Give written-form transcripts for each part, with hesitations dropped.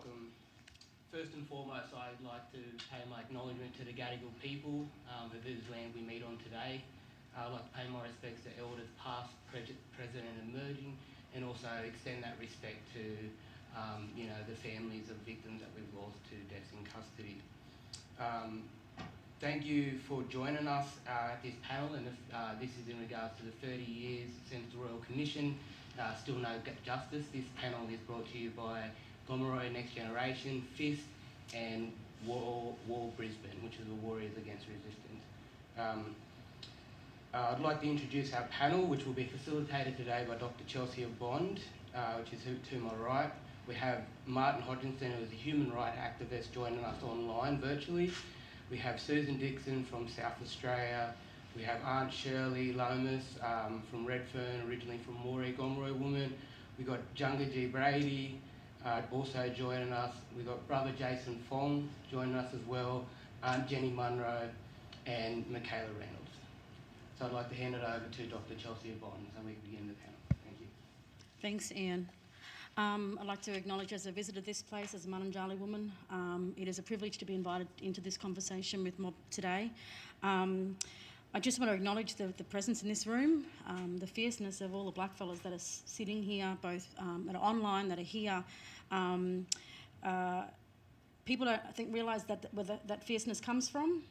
welcome. First and foremost, I'd like to pay my acknowledgement to the Gadigal people whose land we meet on today. I'd like to pay my respects to elders past, present and emerging, and also extend that respect to the families of victims that we've lost to deaths in custody. Thank you for joining us at this panel, and this is in regards to the 30 years since the Royal Commission, still no justice. This panel is brought to you by Gamilaraay Next Generation, FISTT, and War Brisbane, which is the Warriors Against Resistance. I'd like to introduce our panel, which will be facilitated today by Dr Chelsea Watego, which is to my right. We have Martin Hodgson, who is a human rights activist, joining us online virtually. We have Susan Dixon from South Australia. We have Aunt Shirley, Lomas from Redfern, originally from Moree, Gomeroi woman. We've got Jungaji, Brady, also joining us. We've got brother Jason Fong joining us as well, Aunt Jenny Munro, and Makayla Reynolds. So I'd like to hand it over to Dr Chelsea Watego so we can begin the panel. Thank you. Thanks, Ian. I'd like to acknowledge, as I visited this place as a Munro woman, it is a privilege to be invited into this conversation with Mob today. I just want to acknowledge the presence in this room, the fierceness of all the blackfellas that are sitting here, both that are online, that are here. People don't, I think, realise where that fierceness comes from,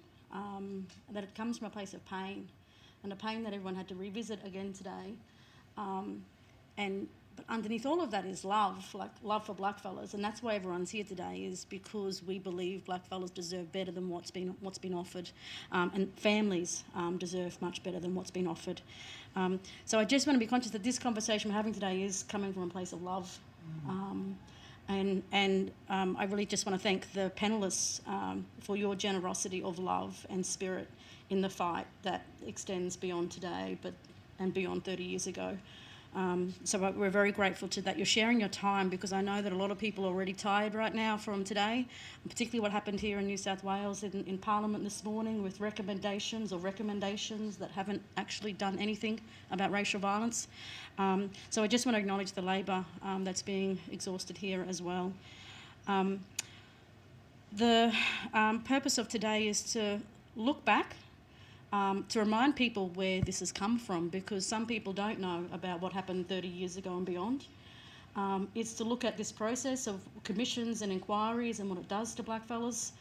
that it comes from a place of pain, and a pain that everyone had to revisit again today. But underneath all of that is love, like love for blackfellas, and that's why everyone's here today, is because we believe blackfellas deserve better than what's been offered, and families deserve much better than what's been offered. So I just want to be conscious that this conversation we're having today is coming from a place of love, and I really just want to thank the panellists for your generosity of love and spirit in the fight that extends beyond today, and beyond 30 years ago. So we're very grateful to that. You're sharing your time, because I know that a lot of people are already tired right now from today, and particularly what happened here in New South Wales in Parliament this morning with recommendations that haven't actually done anything about racial violence. So I just want to acknowledge the labour that's being exhausted here as well. The purpose of today is to look back, to remind people where this has come from, because some people don't know about what happened 30 years ago and beyond. It's to look at this process of commissions and inquiries and what it does to blackfellas,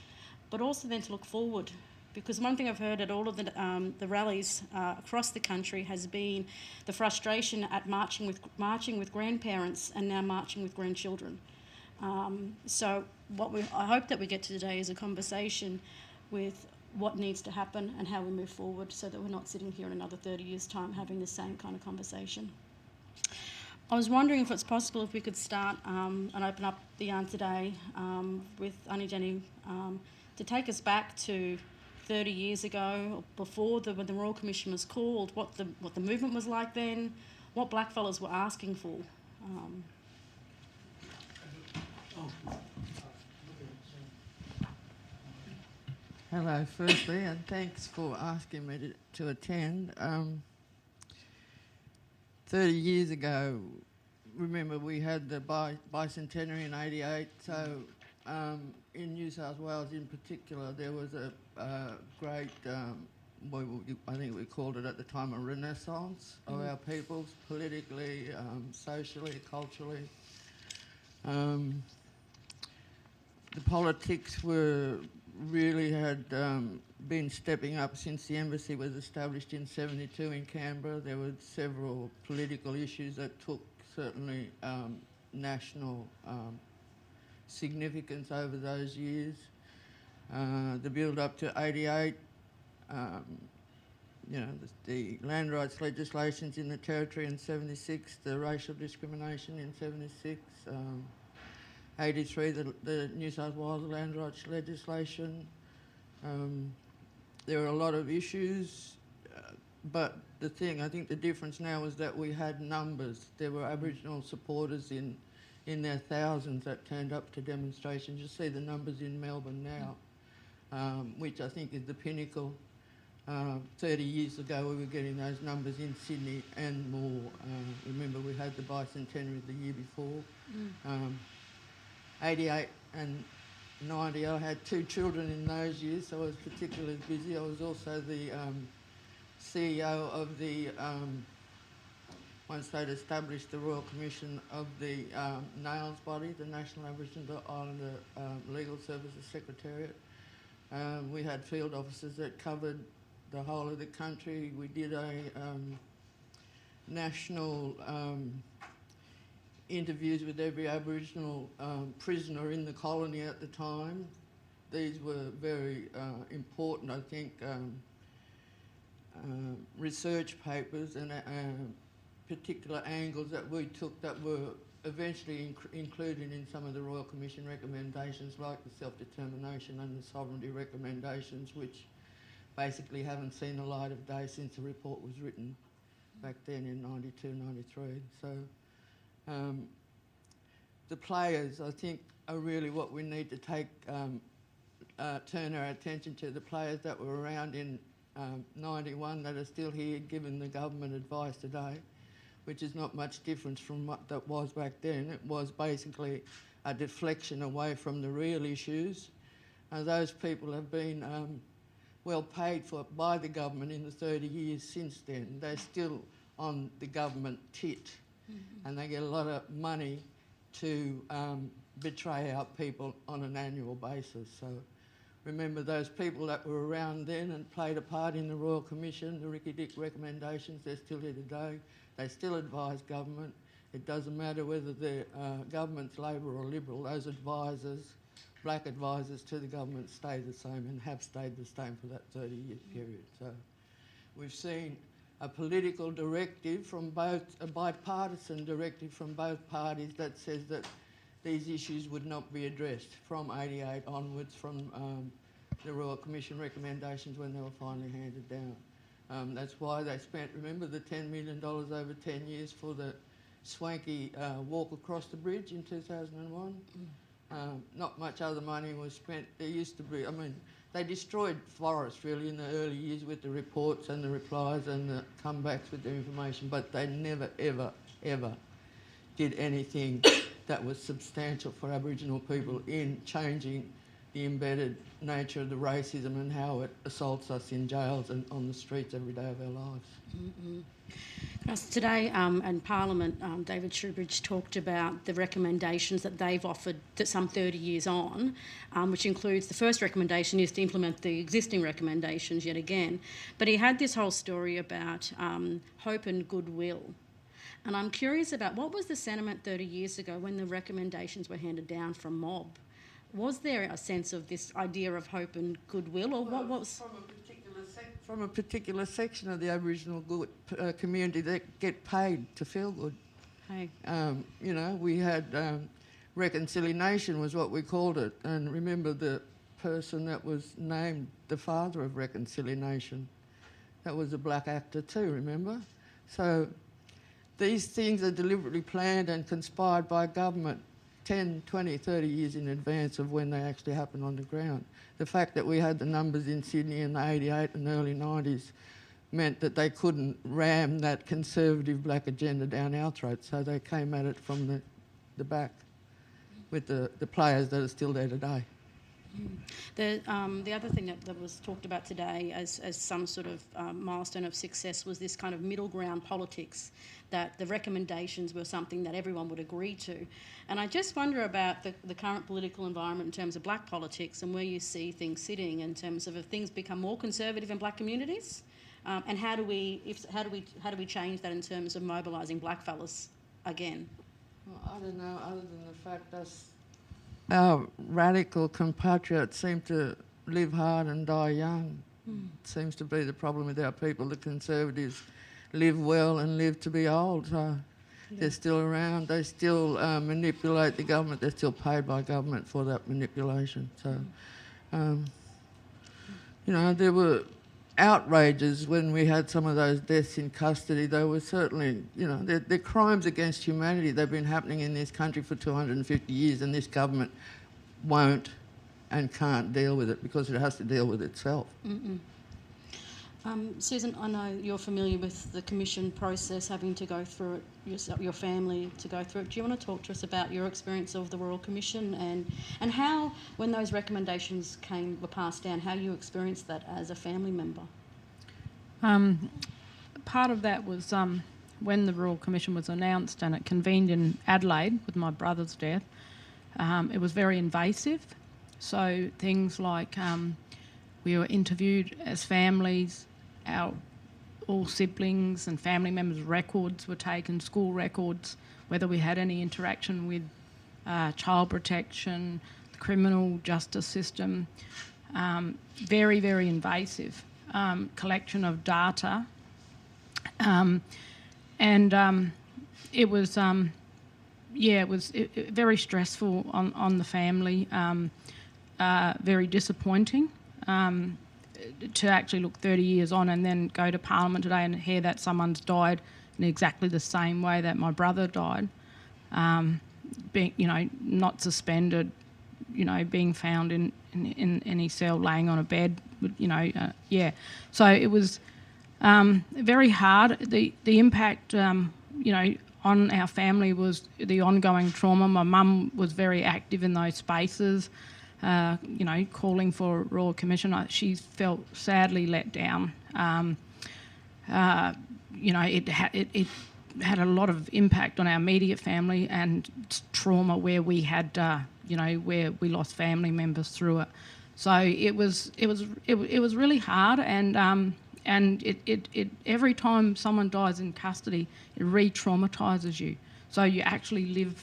but also then to look forward, because one thing I've heard at all of the rallies across the country has been the frustration at marching with grandparents and now marching with grandchildren. So I hope that we get to today is a conversation with what needs to happen and how we move forward, so that we're not sitting here in another 30 years' time having the same kind of conversation. I was wondering if it's possible if we could start and open up the yarn today with Aunty Jenny to take us back to 30 years ago, before when the Royal Commission was called, what the movement was like then, what blackfellas were asking for. Hello, firstly, and thanks for asking me to attend. 30 years ago, remember we had the bicentenary in '88, so in New South Wales in particular, there was a great, I think we called it at the time a renaissance of our peoples, politically, socially, culturally. The politics really had been stepping up since the embassy was established in '72 in Canberra. There were several political issues that took certainly national significance over those years. The build-up to '88, the land rights legislations in the Territory in '76, the racial discrimination in '76, '83, the New South Wales land rights legislation. There were a lot of issues, but I think the difference now is that we had numbers. There were Aboriginal supporters in their thousands that turned up to demonstrations. You see the numbers in Melbourne now, which I think is the pinnacle. 30 years ago we were getting those numbers in Sydney and more. Remember we had the bicentenary the year before. 88 and 90. I had 2 children in those years, so I was particularly busy. I was also the CEO of the, once they'd established the Royal Commission of the NAILS body, the National Aboriginal Islander Legal Services Secretariat. We had field officers that covered the whole of the country. We did a national interviews with every Aboriginal prisoner in the colony at the time. These were very important, I think, research papers and particular angles that we took that were eventually included in some of the Royal Commission recommendations, like the self-determination and the sovereignty recommendations, which basically haven't seen the light of day since the report was written back then in 92, 93. So the players, I think, are really what we need to turn our attention to. The players that were around in 91 that are still here giving the government advice today, which is not much different from what that was back then. It was basically a deflection away from the real issues. Those people have been well paid for by the government in the 30 years since then. They're still on the government tit, and they get a lot of money to betray our people on an annual basis. So remember those people that were around then and played a part in the Royal Commission, the Ricky Dick recommendations, they're still here today. They still advise government. It doesn't matter whether the government's Labor or Liberal, those advisors, black advisors to the government, stay the same and have stayed the same for that 30-year period. So we've seen a political directive from both, a bipartisan directive from both parties that says that these issues would not be addressed from 88 onwards, from the Royal Commission recommendations when they were finally handed down. That's why they spent, remember, the $10 million over 10 years for the swanky walk across the bridge in 2001. Not much other money was spent. There used to be, I mean, they destroyed forests really in the early years with the reports and the replies and the comebacks with the information, but they never, ever, ever did anything that was substantial for Aboriginal people in changing the embedded nature of the racism and how it assaults us in jails and on the streets every day of our lives. Today in Parliament, David Shoebridge talked about the recommendations that they've offered that some 30 years on, which includes the first recommendation is to implement the existing recommendations yet again. But he had this whole story about hope and goodwill. And I'm curious about what was the sentiment 30 years ago when the recommendations were handed down from mob? Was there a sense of this idea of hope and goodwill, or what was... From a particular section of the Aboriginal community that get paid to feel good. Hey. You know, we had reconciliation was what we called it, and remember the person that was named the father of reconciliation, that was a black actor too, remember? So these things are deliberately planned and conspired by government 10, 20, 30 years in advance of when they actually happen on the ground. The fact that we had the numbers in Sydney in the 88 and early 90s meant that they couldn't ram that conservative black agenda down our throats, so they came at it from the back with the players that are still there today. The other thing that was talked about today as some sort of milestone of success was this kind of middle ground politics, that the recommendations were something that everyone would agree to. And I just wonder about the current political environment in terms of black politics and where you see things sitting in terms of if things become more conservative in black communities, and how do we change that in terms of mobilising blackfellas again? Well, I don't know, other than the fact that our radical compatriots seem to live hard and die young. Seems to be the problem with our people. The Conservatives live well and live to be old. So they're still around. They still manipulate the government. They're still paid by government for that manipulation. So, you know, there were outrages when we had some of those deaths in custody. They were certainly, you know, they're crimes against humanity. They've been happening in this country for 250 years, and this government won't and can't deal with it because it has to deal with itself. Susan, I know you're familiar with the commission process, having to go through it yourself, your family to go through it. Do you want to talk to us about your experience of the Royal Commission and how, when those recommendations were passed down, how you experienced that as a family member? Part of that was when the Royal Commission was announced and it convened in Adelaide with my brother's death. It was very invasive. So things like we were interviewed as families, all siblings and family members' records were taken, school records, whether we had any interaction with child protection, the criminal justice system. Very, very invasive collection of data. It was very stressful on the family, very disappointing. To actually look 30 years on and then go to Parliament today and hear that someone's died in exactly the same way that my brother died, being, not suspended, being found in any cell, laying on a bed, So it was very hard. The impact, on our family was the ongoing trauma. My mum was very active in those spaces. Calling for a Royal Commission. She felt sadly let down. It had a lot of impact on our immediate family and trauma where we had, where we lost family members through it. So it was really hard, and it every time someone dies in custody, it re-traumatises you. So you actually live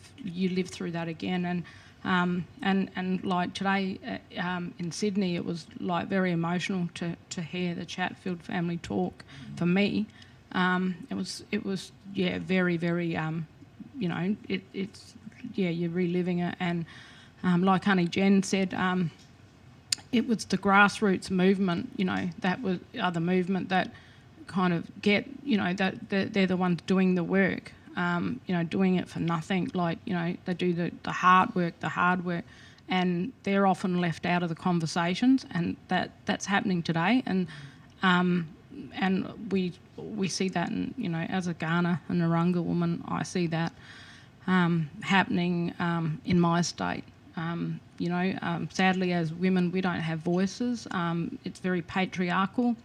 through that again, and like today in Sydney, it was like very emotional to hear the Chatfield family talk. For me, it was very, very you're reliving it, and like Aunty Jen said, it was the grassroots movement, that was the movement that kind of get, that they're the ones doing the work. Doing it for nothing, they do the hard work, and they're often left out of the conversations, and that's happening today, and we see that, as a Kaurna and Narungga woman, I see that happening in my state. Sadly, as women, we don't have voices. It's very patriarchal,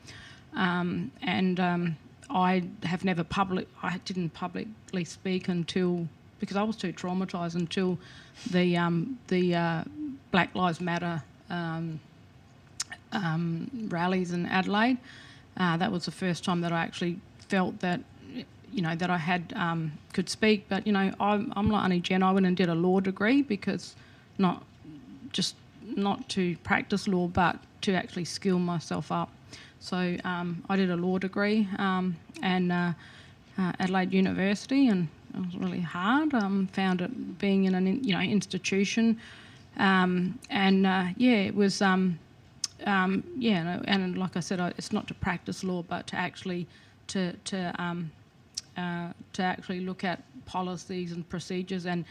I didn't publicly speak because I was too traumatised until the Black Lives Matter rallies in Adelaide. That was the first time that I actually felt that, that I had could speak. But I'm like Aunty Jen. I went and did a law degree because not to practice law, but to actually skill myself up. So I did a law degree and Adelaide University, and it was really hard. Found it being in an institution, it was and like I said, it's not to practice law, but to actually to actually look at policies and procedures and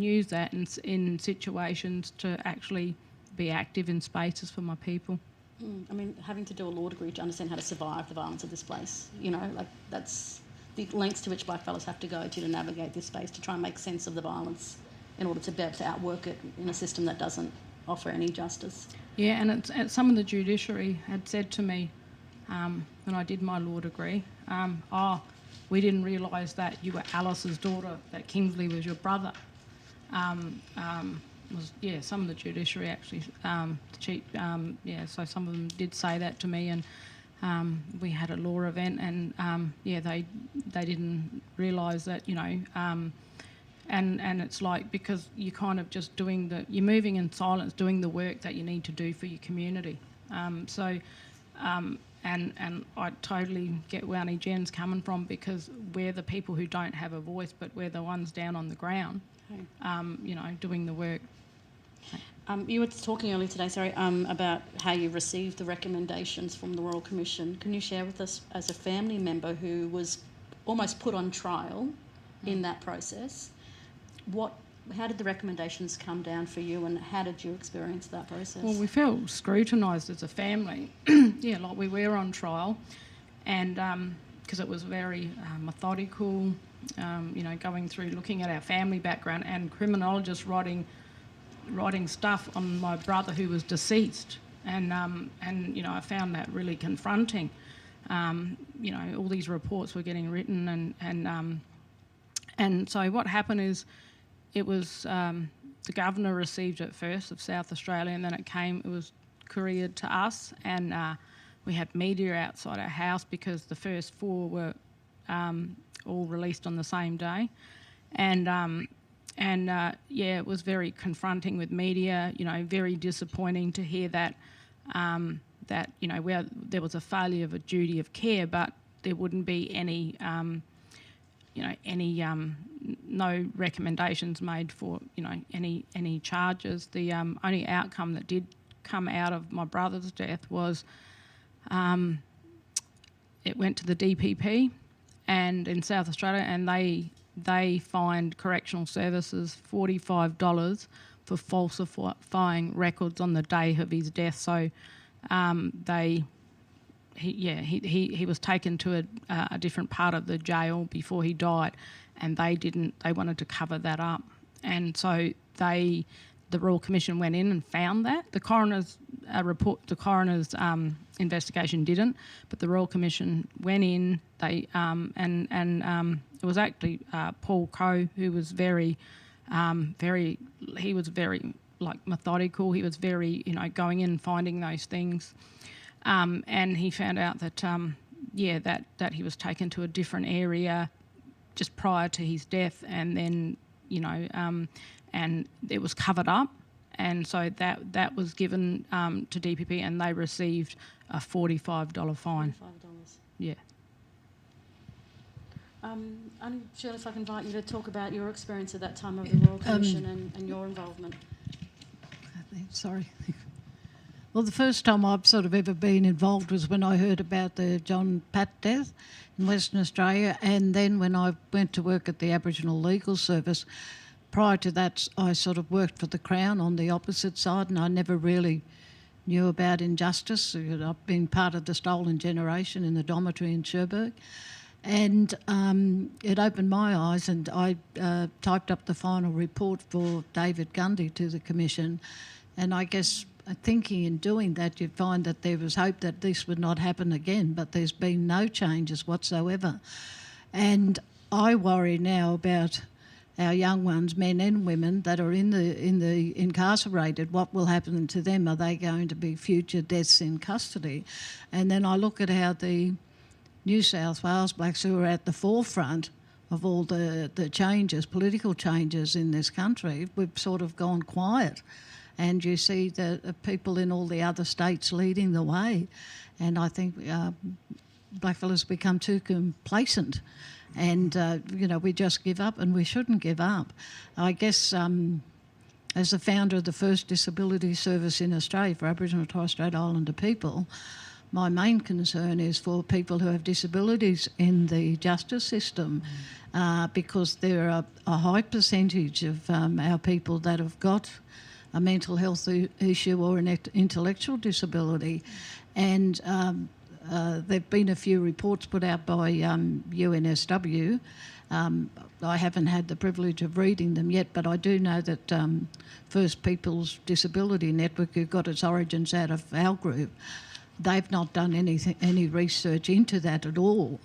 use that in situations to actually be active in spaces for my people. I mean, having to do a law degree to understand how to survive the violence of this place, that's the lengths to which blackfellas have to go to navigate this space, to try and make sense of the violence in order to be able to outwork it in a system that doesn't offer any justice. Yeah, and some of the judiciary had said to me when I did my law degree, we didn't realise that you were Alice's daughter, that Kingsley was your brother. Some of the judiciary actually so some of them did say that to me, and we had a law event, and they didn't realise that, and it's like, because you're kind of just you're moving in silence, doing the work that you need to do for your community. And I totally get where Aunty Jen's coming from, because we're the people who don't have a voice, but we're the ones down on the ground, doing the work. You were talking earlier today, about how you received the recommendations from the Royal Commission. Can you share with us, as a family member who was almost put on trial in that process, what how did the recommendations come down for you, and how did you experience that process? Well, we felt scrutinised as a family, yeah, like we were on trial, and because it was very methodical, going through looking at our family background, and criminologists writing stuff on my brother who was deceased, and I found that really confronting. All these reports were getting written, and so what happened is, it was the governor received it first of South Australia, and then it was couriered to us, and we had media outside our house because the first 4 were all released on the same day, and it was very confronting with media. Very disappointing to hear that where there was a failure of a duty of care, but there wouldn't be any no recommendations made for any charges. The only outcome that did come out of my brother's death was it went to the DPP and in South Australia, and they fined correctional services $45 for falsifying records on the day of his death. So he was taken to a different part of the jail before he died, and they wanted to cover that up, and so the Royal Commission went in and found that. The coroner's investigation didn't, but the Royal Commission went in. They it was actually Paul Coe, who was very methodical. He was very going in and finding those things. And he found out that that he was taken to a different area just prior to his death, and then and it was covered up, and so that was given to DPP, and they received a $45 fine. $45. Yeah. Shirley, if I can invite you to talk about your experience at that time of the Royal Commission and your involvement. Sorry. Well, the first time I've sort of ever been involved was when I heard about the John Pat death in Western Australia, and then when I went to work at the Aboriginal Legal Service. Prior to that, I sort of worked for the Crown on the opposite side, and I never really knew about injustice. I've been part of the stolen generation in the dormitory in Cherbourg, and it opened my eyes, and I typed up the final report for David Gundy to the Commission, and I guess thinking in doing that, you'd find that there was hope that this would not happen again, but there's been no changes whatsoever. And I worry now about our young ones, men and women, that are in the incarcerated. What will happen to them? Are they going to be future deaths in custody? And then I look at how the New South Wales blacks, who are at the forefront of all the changes, political changes in this country, we've sort of gone quiet. And you see the people in all the other states leading the way. And I think blackfellas become too complacent, and we just give up, and we shouldn't give up. I guess as the founder of the first disability service in Australia for Aboriginal and Torres Strait Islander people, my main concern is for people who have disabilities in the justice system, because there are a high percentage of our people that have got a mental health issue or an intellectual disability. And there have been a few reports put out by UNSW. I haven't had the privilege of reading them yet, but I do know that First Peoples Disability Network, who got its origins out of our group, they've not done any research into that at all.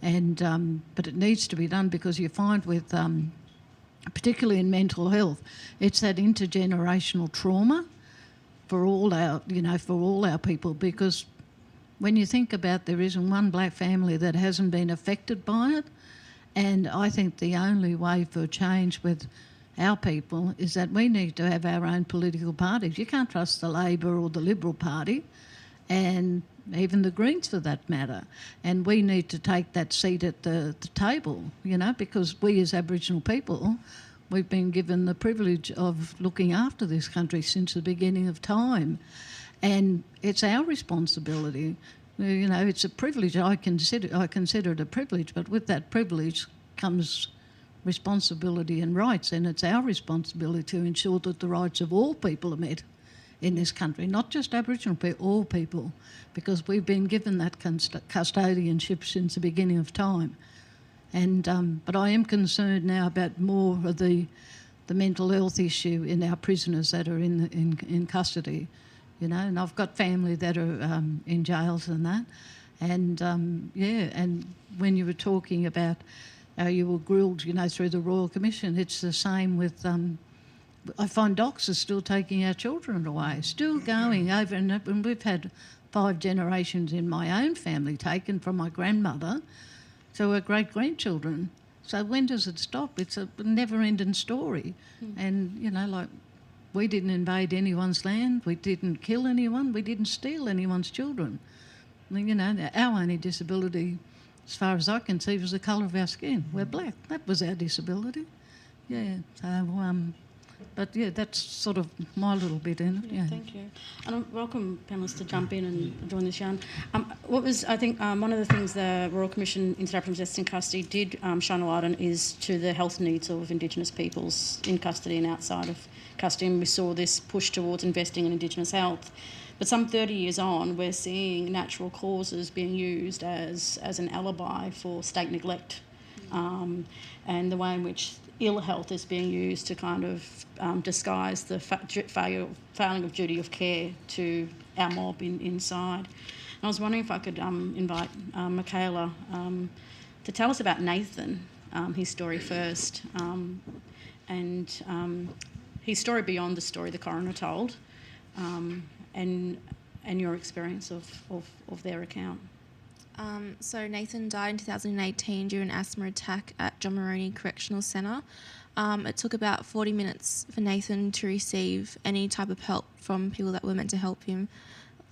And but it needs to be done, because you find with particularly in mental health, it's that intergenerational trauma for all our people, because when you think about, there isn't one black family that hasn't been affected by it, and I think the only way for change with our people is that we need to have our own political parties. You can't trust the Labor or the Liberal Party, and even the Greens for that matter, and we need to take that seat at the table, because we as Aboriginal people, we've been given the privilege of looking after this country since the beginning of time, and it's our responsibility. It's a privilege. I consider it a privilege, but with that privilege comes responsibility and rights, and it's our responsibility to ensure that the rights of all people are met in this country, not just Aboriginal people, all people, because we've been given that custodianship since the beginning of time. And but I am concerned now about more of the mental health issue in our prisoners that are in custody, you know, and I've got family that are in jails and that. And, and when you were talking about how you were grilled, you know, through the Royal Commission, it's the same with, I find docs are still taking our children away, still going over, and we've had 5 generations in my own family taken from my grandmother to her great-grandchildren. So when does it stop? It's a never-ending story. And, you know, like, we didn't invade anyone's land, we didn't kill anyone, we didn't steal anyone's children. You know, our only disability, as far as I can see, was the colour of our skin. We're black. That was our disability. Yeah. So, but yeah, that's sort of my little bit in it. Yeah. Thank you. And I welcome panellists to jump in and join this yarn. What was, I think, one of the things the Royal Commission into Aboriginal Deaths in Custody did shine a light on is to the health needs of Indigenous peoples in custody and outside of custody. And we saw this push towards investing in Indigenous health. But some 30 years on, we're seeing natural causes being used as an alibi for state neglect, and the way in which ill health is being used to kind of disguise the failing of duty of care to our mob inside. And I was wondering if I could invite Makayla to tell us about Nathan, his story first, and his story beyond the story the coroner told. And your experience of their account. So Nathan died in 2018 due to an asthma attack at John Moroney Correctional Centre. It took about 40 minutes for Nathan to receive any type of help from people that were meant to help him.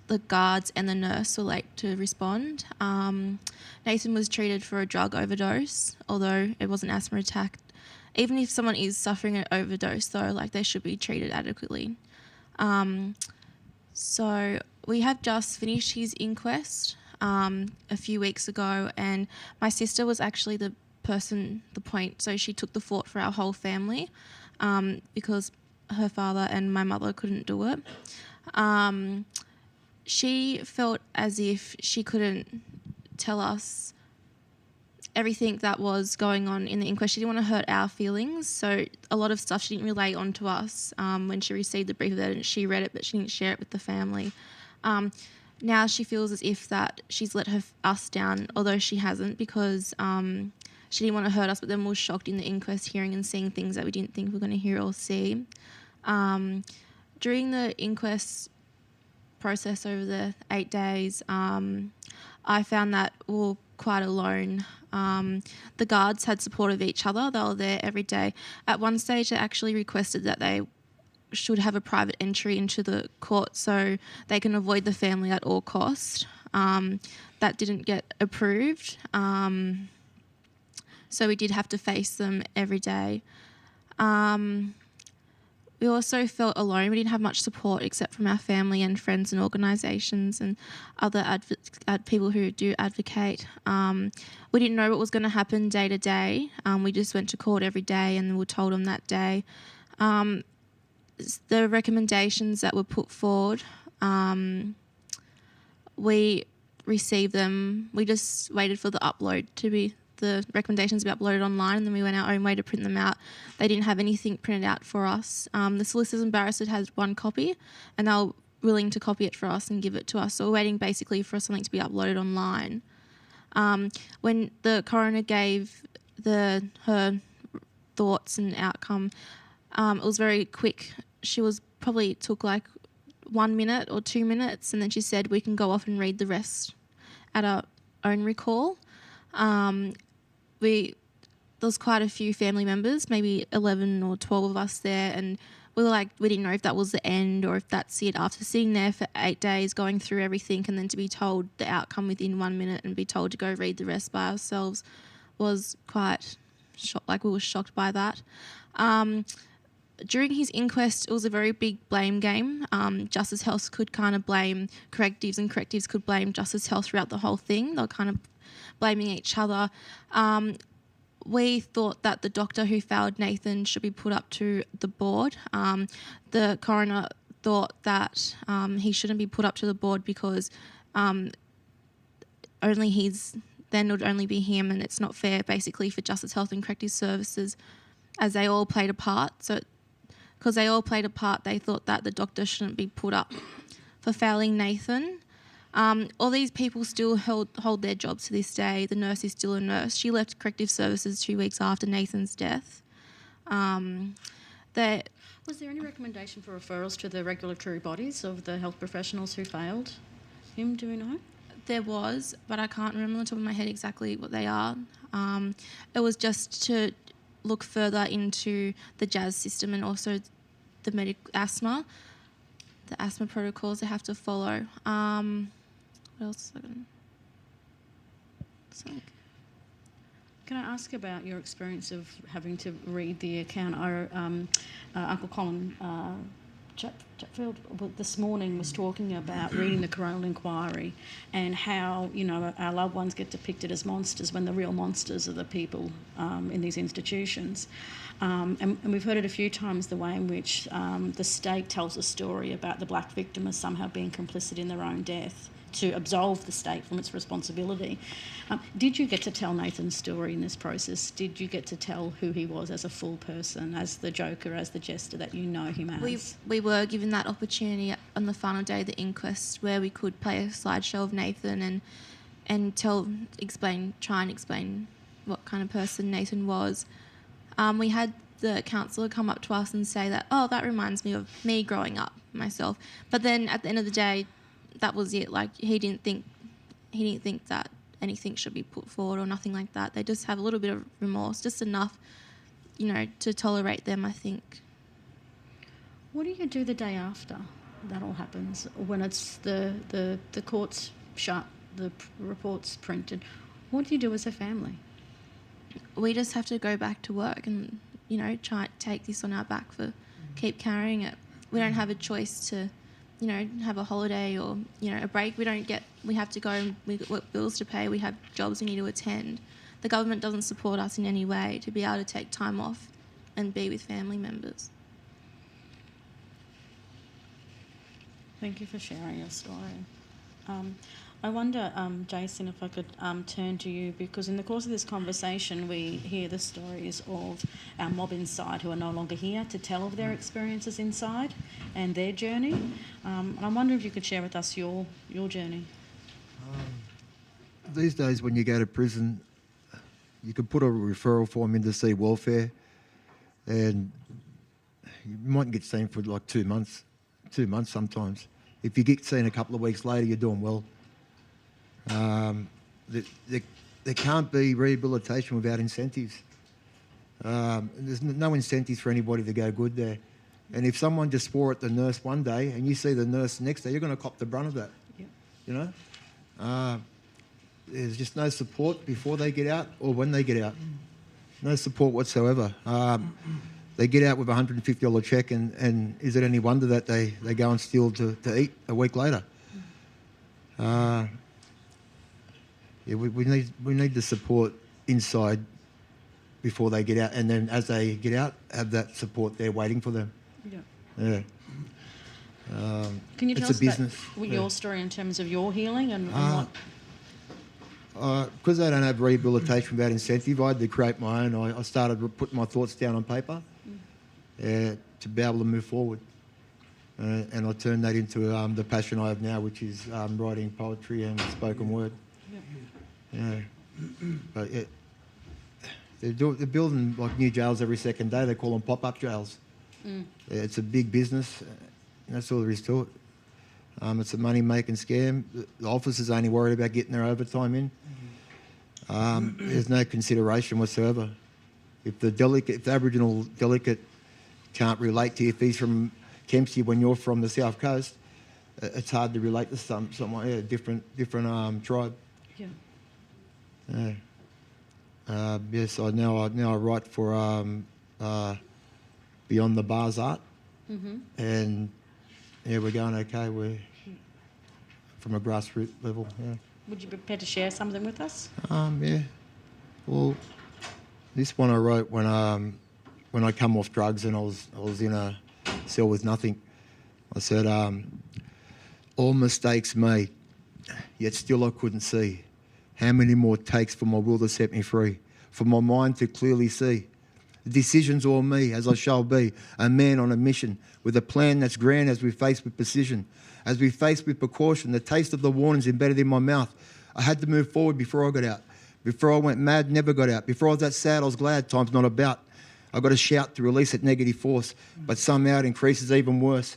The guards and the nurse were late to respond. Nathan was treated for a drug overdose, although it was an asthma attack. Even if someone is suffering an overdose, though, like, they should be treated adequately. So we have just finished his inquest a few weeks ago, and my sister was actually the point. So she took the fort for our whole family because her father and my mother couldn't do it. She felt as if she couldn't tell us everything that was going on in the inquest. She didn't want to hurt our feelings, so a lot of stuff she didn't relay on to us when she received the brief of that, and she read it, but she didn't share it with the family. Now she feels as if that she's let us down, although she hasn't, because she didn't want to hurt us, but then was shocked in the inquest hearing and seeing things that we didn't think we were going to hear or see. During the inquest process over the 8 days, I found that we were quite alone. The guards had support of each other. They were there every day. At one stage, they actually requested that they should have a private entry into the court so they can avoid the family at all cost. That didn't get approved. So we did have to face them every day. We also felt alone. We didn't have much support except from our family and friends and organisations and other people who do advocate. We didn't know what was going to happen day to day. We just went to court every day and were told on that day. The recommendations that were put forward, we received them. We just waited for the upload to be the recommendations to be uploaded online, and then we went our own way to print them out. They didn't have anything printed out for us. The solicitors and barristers had one copy, and they were willing to copy it for us and give it to us. So we're waiting basically for something to be uploaded online. When the coroner gave her thoughts and outcome, it was very quick. She took like 1 minute or 2 minutes, and then she said we can go off and read the rest at our own recall. There was quite a few family members, maybe 11 or 12 of us there, and we didn't know if that was the end or if that's it. After sitting there for 8 days, going through everything, and then to be told the outcome within 1 minute and be told to go read the rest by ourselves was quite we were shocked by that. During his inquest, it was a very big blame game. Justice Health could kind of blame correctives, and correctives could blame Justice Health throughout the whole thing. They were kind of blaming each other. we thought that the doctor who failed Nathan should be put up to the board. The coroner thought that he shouldn't be put up to the board because then it would only be him, and it's not fair basically for Justice, Health and Corrective Services, as they all played a part. So because they all played a part, they thought that the doctor shouldn't be put up for failing Nathan. All these people still hold their jobs to this day. The nurse is still a nurse. She left Corrective Services 2 weeks after Nathan's death. Was there any recommendation for referrals to the regulatory bodies of the health professionals who failed him? Do we know? There was, but I can't remember on the top of my head exactly what they are. It was just to look further into the JAS system and also the asthma protocols they have to follow. What else? Can I ask about your experience of having to read the account? Uncle Colin Chatfield this morning was talking about reading the coronial inquiry and how, our loved ones get depicted as monsters when the real monsters are the people in these institutions. And we've heard it a few times, the way in which the state tells a story about the black victim as somehow being complicit in their own death to absolve the state from its responsibility. Did you get to tell Nathan's story in this process? Did you get to tell who he was as a full person, as the joker, as the jester that you know him as? We were given that opportunity on the final day of the inquest, where we could play a slideshow of Nathan and try and explain what kind of person Nathan was. We had the counsellor come up to us and say that, that reminds me of me growing up myself. But then at the end of the day, that was it. Like, he didn't think that anything should be put forward or nothing like that. They just have a little bit of remorse, just enough, to tolerate them, I think. What do you do the day after that all happens, when it's the court's shut, the report's printed? What do you do as a family? We just have to go back to work and, try to take this on our back keep carrying it. We don't have a choice to, have a holiday or, a break. We have to go and we've got bills to pay. We have jobs we need to attend. The government doesn't support us in any way to be able to take time off and be with family members. Thank you for sharing your story. I wonder, Jason, if I could turn to you, because in the course of this conversation we hear the stories of our mob inside who are no longer here to tell of their experiences inside and their journey. And I wonder if you could share with us your journey. These days when you go to prison, you can put a referral form in to see welfare, and you might get seen for like 2 months sometimes. If you get seen a couple of weeks later, you're doing well. There can't be rehabilitation without incentives. There's no incentives for anybody to go good there. And if someone just swore at the nurse one day and you see the nurse next day, you're going to cop the brunt of that. Yep. There's just no support before they get out or when they get out. No support whatsoever. They get out with a $150 cheque and is it any wonder that they go and steal to eat a week later? We need the support inside before they get out, and then as they get out, have that support there waiting for them. Yeah. Can you tell us business. about your story in terms of your healing and what? Because they don't have rehabilitation without incentive, I had to create my own. I started putting my thoughts down on paper to be able to move forward. And I turned that into the passion I have now, which is writing poetry and spoken word. Yeah. But they're building like new jails every second day. They call them pop-up jails. It's a big business. That's all there is to it. It's a money-making scam. The officers only worried about getting their overtime in. There's no consideration whatsoever. If the Aboriginal delegate can't relate to you, if he's from Kempsey when you're from the South Coast, it's hard to relate to someone, different tribe. Yes, I write for Beyond the Bars Art, and we're going okay. We're from a grassroots level. Yeah. Would you be prepared to share something with us? Yeah. Well, This one I wrote when I come off drugs and I was in a cell with nothing. I said, all mistakes made, yet still I couldn't see. How many more takes for my will to set me free? For my mind to clearly see. The decision's all me, as I shall be, a man on a mission, with a plan that's grand as we face with precision. As we face with precaution, the taste of the warning's embedded in my mouth. I had to move forward before I got out. Before I went mad, never got out. Before I was that sad, I was glad, time's not about. I got to shout to release that negative force, but somehow it increases even worse.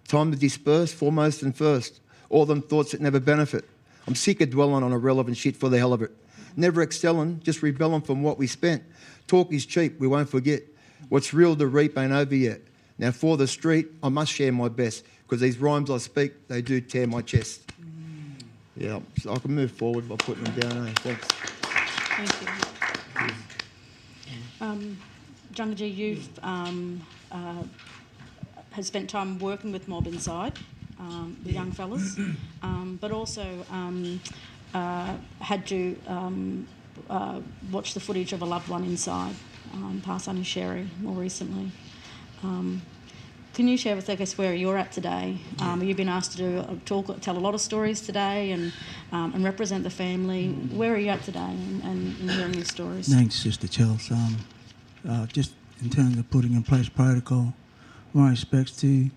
Time to disperse, foremost and first. All them thoughts that never benefit. I'm sick of dwelling on irrelevant shit for the hell of it. Never excelling, just rebelling from what we spent. Talk is cheap, we won't forget. What's real to reap ain't over yet. Now for the street, I must share my best, because these rhymes I speak, they do tear my chest. Yeah, so I can move forward by putting them down. Thanks. Thank you. Jungaji, you've has spent time working with Mob Inside, the young fellas, but also had to watch the footage of a loved one inside, pass Aunty Sherry more recently. Can you share with us, I guess, where you're at today? You've been asked to tell a lot of stories today and represent the family. Where are you at today and hearing these stories? Thanks, Sister Chelsea. Just in terms of putting in place protocol, my respects to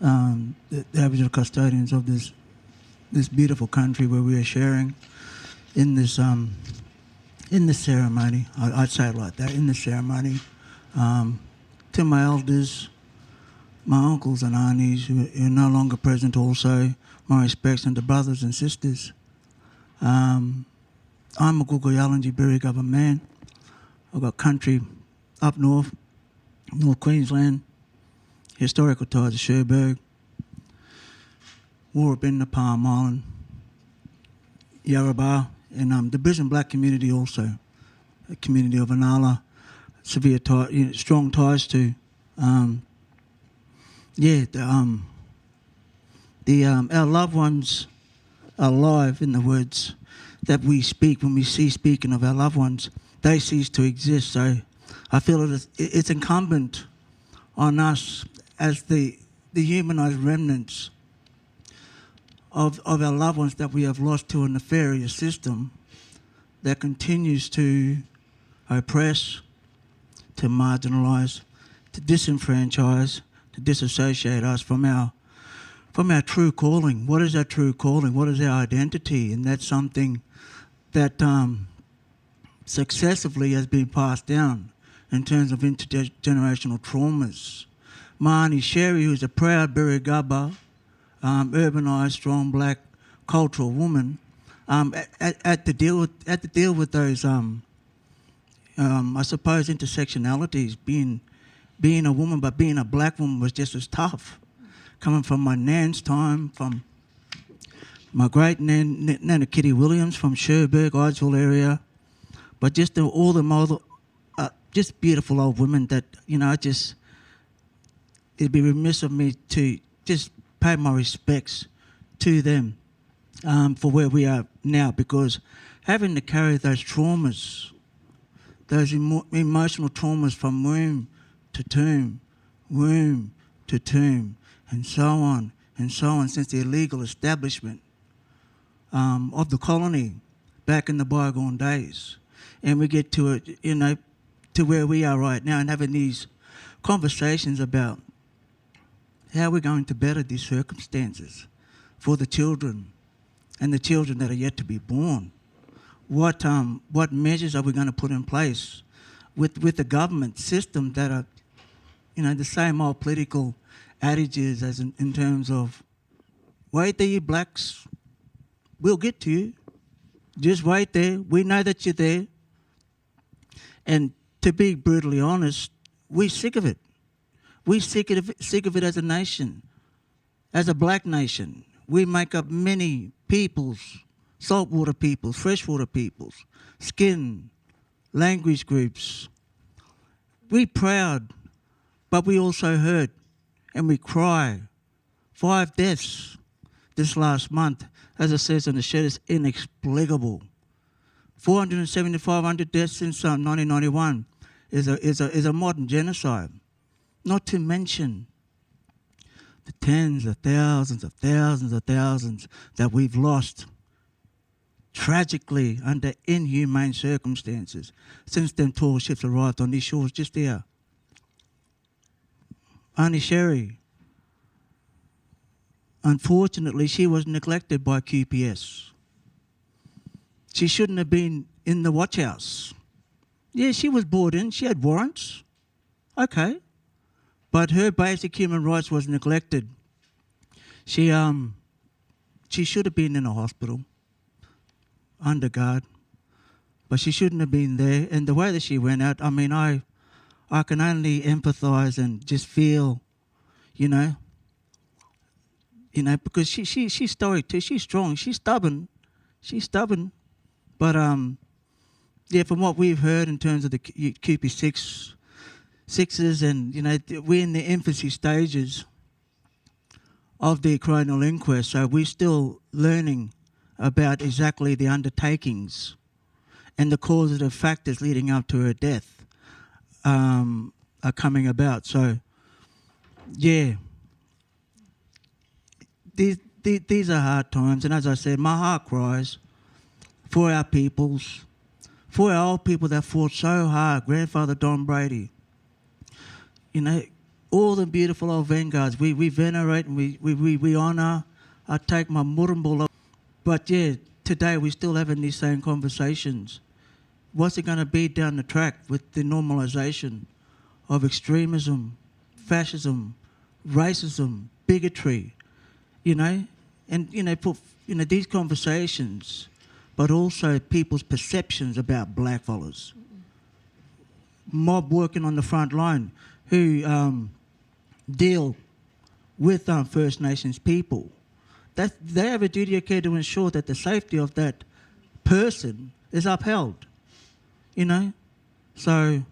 the Aboriginal custodians of this beautiful country where we are sharing in this ceremony. I'd say it like that, in the ceremony. To my elders, my uncles and aunties who are no longer present also, my respects, and to brothers and sisters. I'm a Guguyalanji Berry Government man. I've got country up north, North Queensland, historical ties to Cherbourg, Warrabin, the Palm Island, Yarrabah, and the Brisbane black community also, a community of Anala, severe tie, strong ties to. Our loved ones are alive, in the words that we speak. When we cease speaking of our loved ones, they cease to exist. So I feel it's incumbent on us as the humanised remnants of our loved ones that we have lost to a nefarious system that continues to oppress, to marginalise, to disenfranchise, to disassociate us from our true calling. What is our true calling? What is our identity? And that's something that successively has been passed down in terms of intergenerational traumas. My Aunty Sherry, who's a proud Birri-Gubba, urbanised, strong black cultural woman, had to deal with those, I suppose, intersectionalities. Being a woman, but being a black woman was just as tough. Coming from my nan's time, from my great Nana Kitty Williams from Cherbourg, Idesville area, but just all the just beautiful old women that, it'd be remiss of me to just pay my respects to them for where we are now, because having to carry those traumas, those emotional traumas from womb to tomb, and so on, since the illegal establishment of the colony back in the bygone days. And we get to it, to where we are right now and having these conversations about how we're going to better these circumstances for the children and the children that are yet to be born. What measures are we going to put in place with the government system that are, the same old political adages as in terms of, wait there, you blacks, we'll get to you. Just wait there, we know that you're there. And to be brutally honest, we're sick of it. We're sick of it as a nation, as a black nation. We make up many peoples, saltwater peoples, freshwater peoples, skin, language groups. We're proud, but we also hurt and we cry. 5 deaths this last month, as it says in the shed, is inexplicable. 500 deaths since 1991 is a modern genocide. Not to mention the tens of thousands that we've lost tragically under inhumane circumstances since them tall ships arrived on these shores just there. Aunty Sherry, unfortunately, she was neglected by QPS. She shouldn't have been in the watch house. Yeah, she was brought in. She had warrants. Okay. But her basic human rights was neglected. She should have been in a hospital, under guard, but she shouldn't have been there. And the way that she went out, I mean, I can only empathise and just feel, because she's stoic too. She's strong. She's stubborn. But yeah, from what we've heard in terms of the QP6 sixes, and we're in the infancy stages of the coronial inquest, so we're still learning about exactly the undertakings and the causative factors leading up to her death are coming about. So yeah, these are hard times, and as I said, my heart cries for our peoples, for our old people that fought so hard. Grandfather Don Brady, all the beautiful old vanguards we venerate and we honour. I take my murumbo. But yeah, today we're still having these same conversations. What's it going to be down the track with the normalisation of extremism, fascism, racism, bigotry, and these conversations, but also people's perceptions about blackfellas. Mob working on the front line who deal with First Nations people. That they have a duty of care to ensure that the safety of that person is upheld. So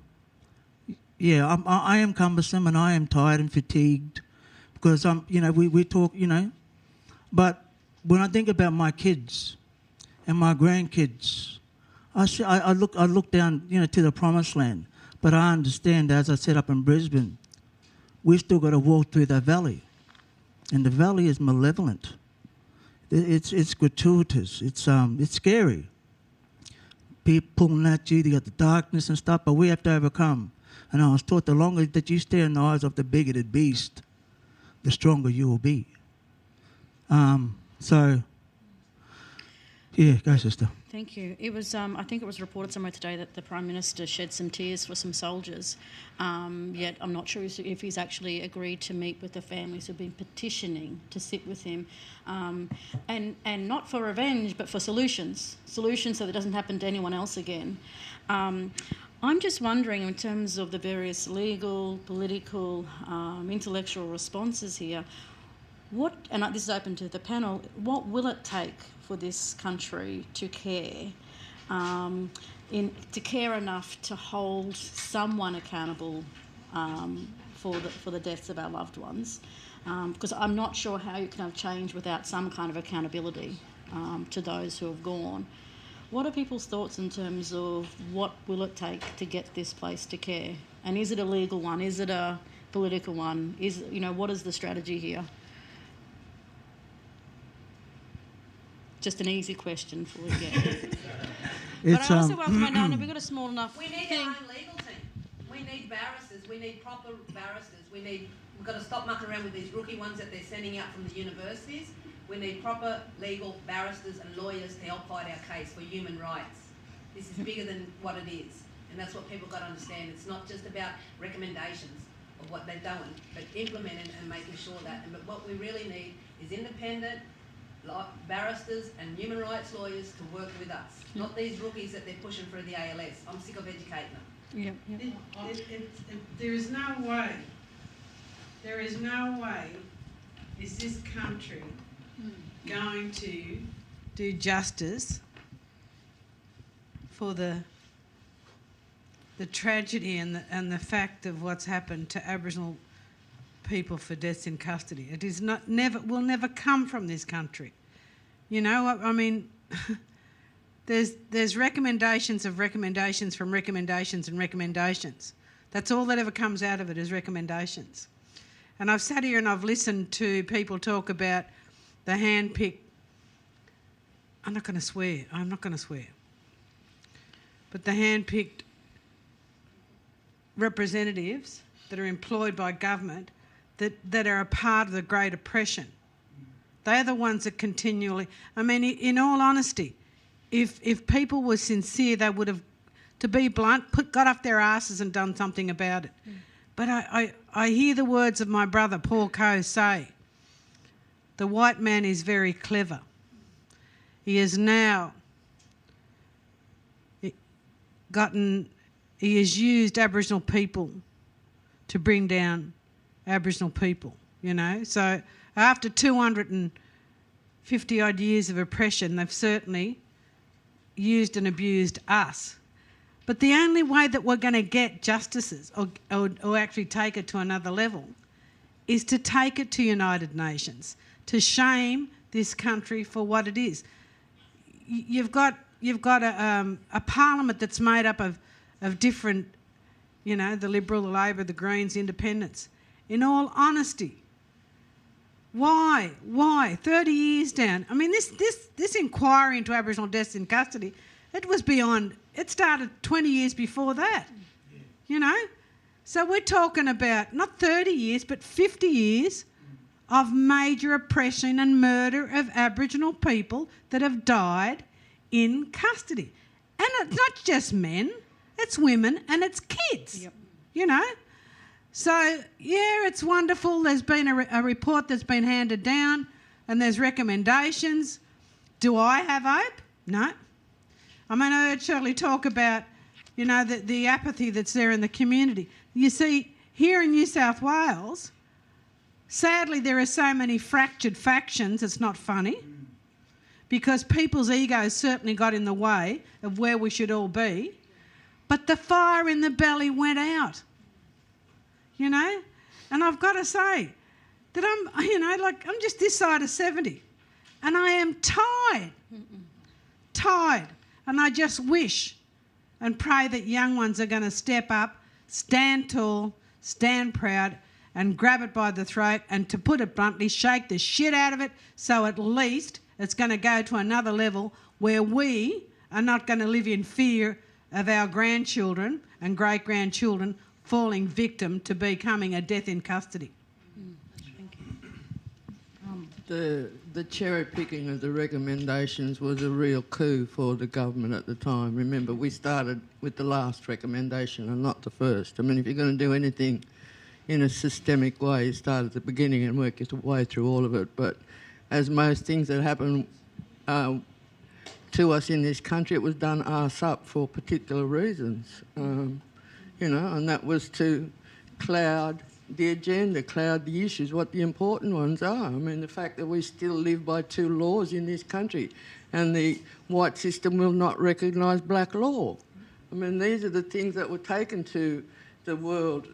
yeah, I am cumbersome and I am tired and fatigued because we talk, but when I think about my kids and my grandkids, I look down, to the promised land. But I understand, as I said up in Brisbane, we've still got to walk through that valley, and the valley is malevolent. It's gratuitous. It's scary. People pulling at you. They got the darkness and stuff, but we have to overcome. And I was taught the longer that you stare in the eyes of the bigoted beast, the stronger you will be. So, yeah, go sister. Thank you. It was, I think it was reported somewhere today that the Prime Minister shed some tears for some soldiers, yet I'm not sure if he's actually agreed to meet with the families who've been petitioning to sit with him, and not for revenge, but for solutions so that it doesn't happen to anyone else again. I'm just wondering, in terms of the various legal, political, intellectual responses here, and this is open to the panel, what will it take for this country to care, to care enough to hold someone accountable for the deaths of our loved ones? Because I'm not sure how you can have change without some kind of accountability to those who have gone. What are people's thoughts in terms of what will it take to get this place to care? And is it a legal one? Is it a political one? What is the strategy here? Just an easy question for you. But I also welcome my we've got a small enough We need our own legal team. We need barristers. We need proper barristers. We've got to stop mucking around with these rookie ones that they're sending out from the universities. We need proper legal barristers and lawyers to help fight our case for human rights. This is bigger than what it is, and that's what people got to understand. It's not just about recommendations of what they're doing, but implementing and making sure that. But what we really need is independent barristers and human rights lawyers to work with us, not these rookies that they're pushing through the ALS. I'm sick of educating them. There is no way is this country going to do justice for the tragedy and the fact of what's happened to Aboriginal people for deaths in custody. It is will never come from this country. I mean, there's recommendations of recommendations from recommendations and recommendations. That's all that ever comes out of it is recommendations. And I've sat here and I've listened to people talk about the hand-picked, I'm not going to swear, but the hand-picked representatives that are employed by government that are a part of the Great Oppression. They're the ones that continually... I mean, in all honesty, if people were sincere, they would have, to be blunt, got off their asses and done something about it. But I hear the words of my brother, Paul Coe, say, the white man is very clever. He has now he has used Aboriginal people to bring down Aboriginal people, you know. So after 250 odd years of oppression, they've certainly used and abused us. But the only way that we're going to get justices or actually take it to another level is to take it to United Nations, to shame this country for what it is. You've got a parliament that's made up of different, you know, the Liberal, the Labor, the Greens, Independents. In all honesty, why? 30 years down. I mean, this inquiry into Aboriginal deaths in custody, it was beyond... It started 20 years before that, you know. So we're talking about not 30 years, but 50 years of major oppression and murder of Aboriginal people that have died in custody. And it's not just men, it's women and it's kids, you know. So, yeah, it's wonderful. There's been a report that's been handed down and there's recommendations. Do I have hope? No. I mean, I heard Shirley talk about, you know, the apathy that's there in the community. You see, here in New South Wales, sadly there are so many fractured factions, it's not funny, because people's egos certainly got in the way of where we should all be. But the fire in the belly went out, you know. And I've got to say that I'm just this side of 70 and I am tired. And I just wish and pray that young ones are going to step up, stand tall, stand proud and grab it by the throat and, to put it bluntly, shake the shit out of it so at least it's going to go to another level where we are not going to live in fear of our grandchildren and great-grandchildren falling victim to becoming a death in custody. Thank you. The cherry picking of the recommendations was a real coup for the government at the time. Remember, we started with the last recommendation and not the first. I mean, if you're going to do anything in a systemic way, you start at the beginning and work your way through all of it. But as most things that happen to us in this country, it was done arse up for particular reasons, you know, and that was to cloud the agenda, cloud the issues, what the important ones are. I mean, the fact that we still live by two laws in this country and the white system will not recognise black law. I mean, these are the things that were taken to the world,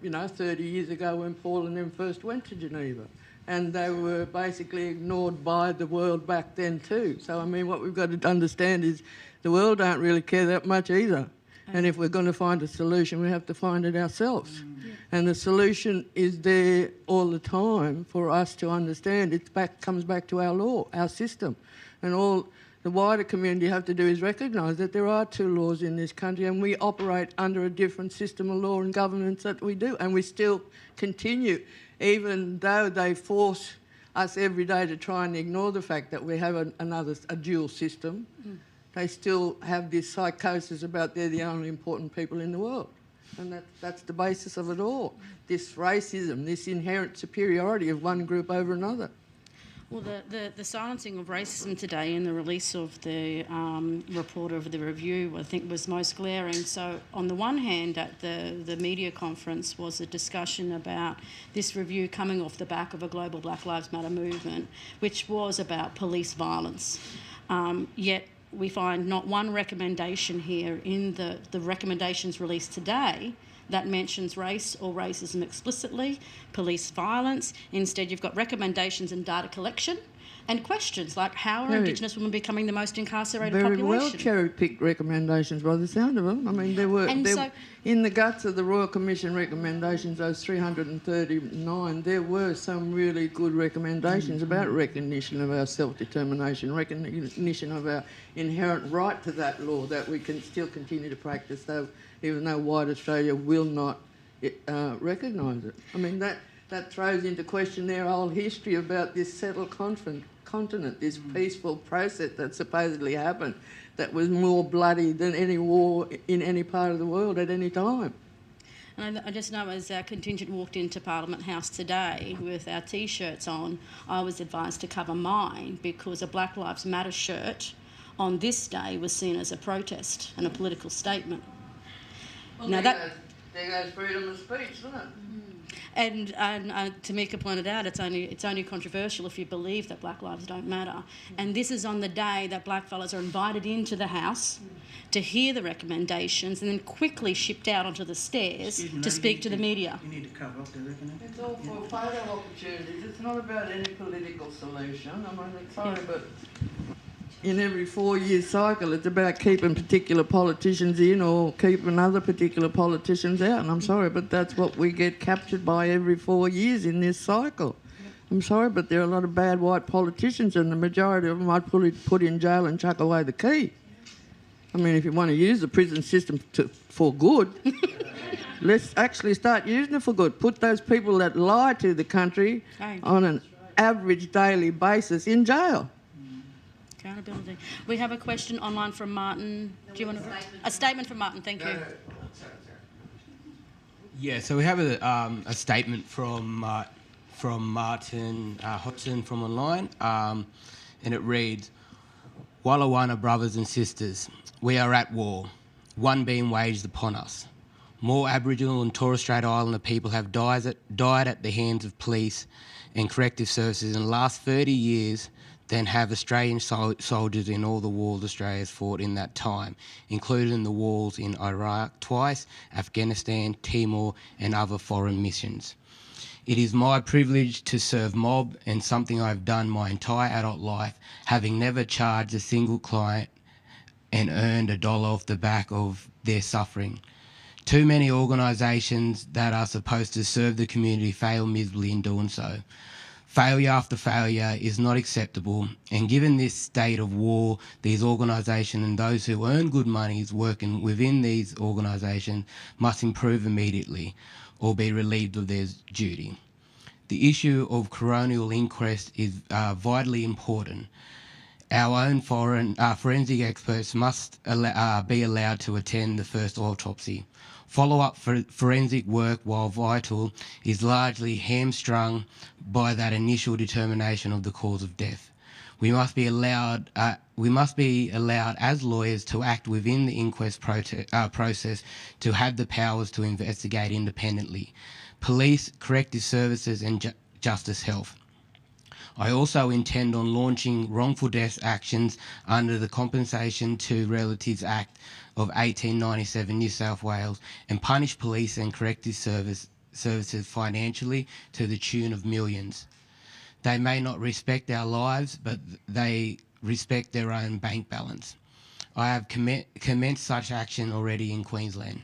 you know, 30 years ago when Paul and them first went to Geneva. And they were basically ignored by the world back then too. So, I mean, what we've got to understand is the world don't really care that much either. And if we're going to find a solution, we have to find it ourselves. And the solution is there all the time for us to understand. It comes back to our law, our system. And all the wider community have to do is recognise that there are two laws in this country and we operate under a different system of law and governance that we do. And we still continue, even though they force us every day to try and ignore the fact that we have a dual system. They still have this psychosis about they're the only important people in the world. And that's the basis of it all, this racism, this inherent superiority of one group over another. Well, the silencing of racism today and the release of the report of the review, I think, was most glaring. So on the one hand, at the media conference was a discussion about this review coming off the back of a global Black Lives Matter movement, which was about police violence. Yet we find not one recommendation here in the recommendations released today that mentions race or racism explicitly, police violence. Instead, you've got recommendations and data collection And questions like, how are Very- Indigenous women becoming the most incarcerated Very population? well cherry-picked recommendations by the sound of them. I mean, in the guts of the Royal Commission recommendations, those 339, there were some really good recommendations about recognition of our self-determination, recognition of our inherent right to that law that we can still continue to practice, though, even though white Australia will not recognise it. I mean, that throws into question their whole history about this settled continent, this peaceful process that supposedly happened, that was more bloody than any war in any part of the world at any time. And I just know as our contingent walked into Parliament House today with our T-shirts on, I was advised to cover mine because a Black Lives Matter shirt on this day was seen as a protest and a political statement. Well, now there goes freedom of speech, isn't it? And Tamika pointed out it's only controversial if you believe that black lives don't matter. And this is on the day that blackfellas are invited into the House to hear the recommendations and then quickly shipped out onto the stairs to speak to the media. You need to cover up the recognition. It's all for photo opportunities. It's not about any political solution. I mean, I'm sorry, but in every 4-year cycle, it's about keeping particular politicians in or keeping other particular politicians out. And I'm sorry, but that's what we get captured by every 4 years in this cycle. I'm sorry, but there are a lot of bad white politicians and the majority of them I'd put in jail and chuck away the key. I mean, if you want to use the prison system for good, let's actually start using it for good. Put those people that lie to the country on an average daily basis in jail. Accountability. We have a question online from Martin. Do you want a statement from Martin? Thank you. Yeah, so we have a statement from Martin Hodgson from online, and it reads, Wallawana brothers and sisters, we are at war, one being waged upon us. More Aboriginal and Torres Strait Islander people have died at the hands of police and corrective services in the last 30 years than have Australian soldiers in all the wars Australia has fought in that time, including the wars in Iraq twice, Afghanistan, Timor and other foreign missions. It is my privilege to serve mob and something I've done my entire adult life, having never charged a single client and earned $1 off the back of their suffering. Too many organisations that are supposed to serve the community fail miserably in doing so. Failure after failure is not acceptable, and given this state of war, these organisations and those who earn good monies working within these organisations must improve immediately or be relieved of their duty. The issue of coronial inquest is vitally important. Our own forensic experts must be allowed to attend the first autopsy. Follow-up forensic work, while vital, is largely hamstrung by that initial determination of the cause of death. We must be allowed as lawyers to act within the inquest process to have the powers to investigate independently. Police, corrective services and justice health. I also intend on launching wrongful death actions under the Compensation to Relatives Act of 1897 New South Wales and punish police and corrective services financially to the tune of millions. They may not respect our lives, but they respect their own bank balance. I have commenced such action already in Queensland.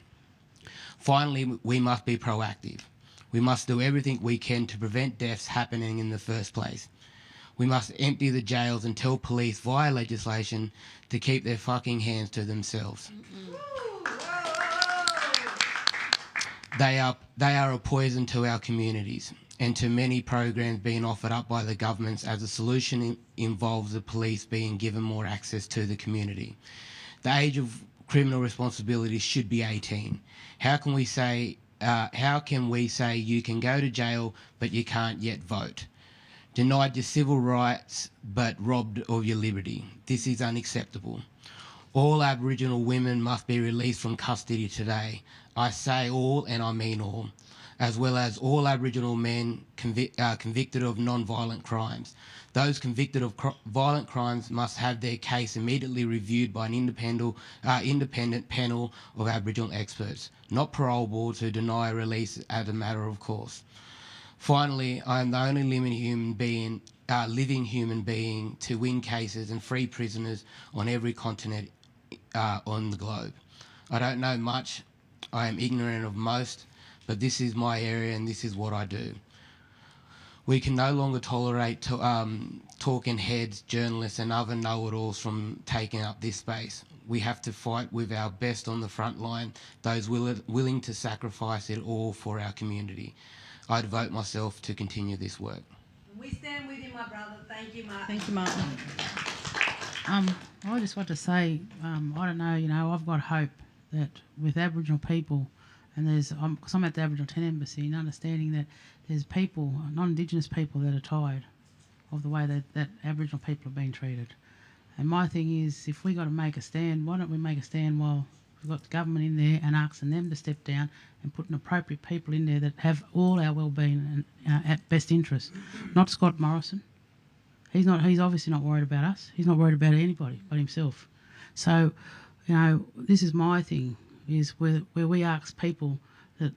Finally, we must be proactive. We must do everything we can to prevent deaths happening in the first place. We must empty the jails and tell police via legislation to keep their fucking hands to themselves. They are a poison to our communities and to many programs being offered up by the governments as a solution involves the police being given more access to the community. The age of criminal responsibility should be 18. How can we say you can go to jail but you can't yet vote? Denied your civil rights but robbed of your liberty. This is unacceptable. All Aboriginal women must be released from custody today. I say all and I mean all, as well as all Aboriginal men convicted of non-violent crimes. Those convicted of violent crimes must have their case immediately reviewed by an independent panel of Aboriginal experts, not parole boards who deny release as a matter of course. Finally, I am the only living human being to win cases and free prisoners on every continent on the globe. I don't know much, I am ignorant of most, but this is my area and this is what I do. We can no longer tolerate talking heads, journalists and other know-it-alls from taking up this space. We have to fight with our best on the front line, those willing to sacrifice it all for our community. I devote myself to continue this work. We stand with you, my brother. Thank you, Martin. Thank you, Martin. I just want to say, I don't know, I've got hope that with Aboriginal people, and because I'm at the Aboriginal 10 Embassy, and understanding that there's people, non-Indigenous people, that are tired of the way that Aboriginal people are being treated. And my thing is, if we got to make a stand, why don't we make a stand while we've got the government in there and asking them to step down and putting appropriate people in there that have all our well-being and at best interest. Not Scott Morrison. He's obviously not worried about us. He's not worried about anybody but himself. So, this is my thing, is where we ask people that,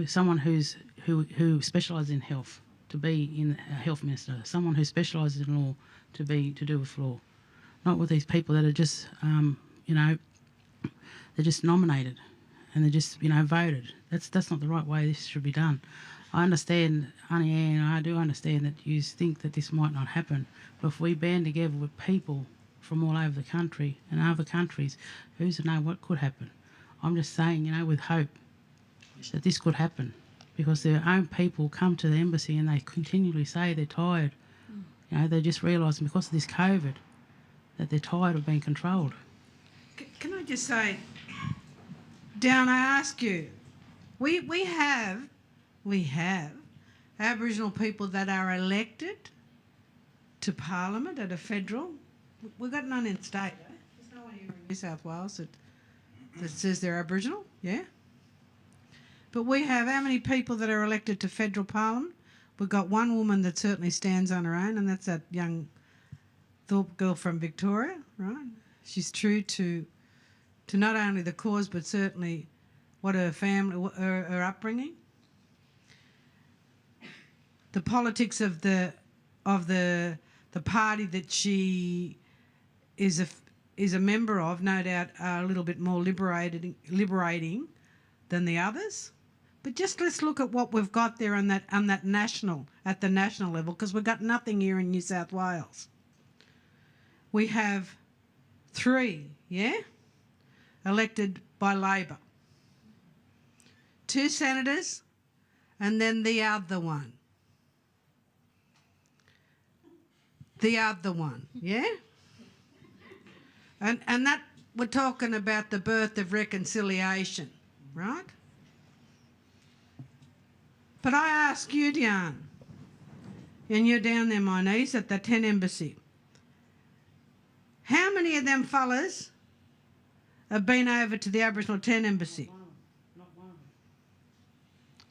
someone who specialises in health to be in a health minister, someone who specialises in law to do with law. Not with these people that are just, they're just nominated and they're just, voted. That's not the right way this should be done. I understand, Aunty Anne, I do understand that you think that this might not happen, but if we band together with people from all over the country and other countries, who's to know what could happen? I'm just saying, with hope, that this could happen, because their own people come to the embassy and they continually say they're tired. They just realise because of this COVID that they're tired of being controlled. Can I just say, Down, I ask you, we have Aboriginal people that are elected to Parliament at a federal. We've got none in state. There's no one here in New South Wales that says they're Aboriginal, yeah? But we have how many people that are elected to federal Parliament? We've got one woman that certainly stands on her own, and that's that young Thorpe girl from Victoria, right? She's true to not only the cause, but certainly what her family, her upbringing. The politics of the party that she is a member of, no doubt, are a little bit more liberating than the others. But just let's look at what we've got there at the national level, because we've got nothing here in New South Wales. We have 3, elected by Labor. 2 senators, and then the other one. Yeah? And that, we're talking about the birth of reconciliation, right? But I ask you, Diane, and you're down there, my niece, at the 10 Embassy, how many of them fellas have been over to the Aboriginal 10 Embassy? Not one.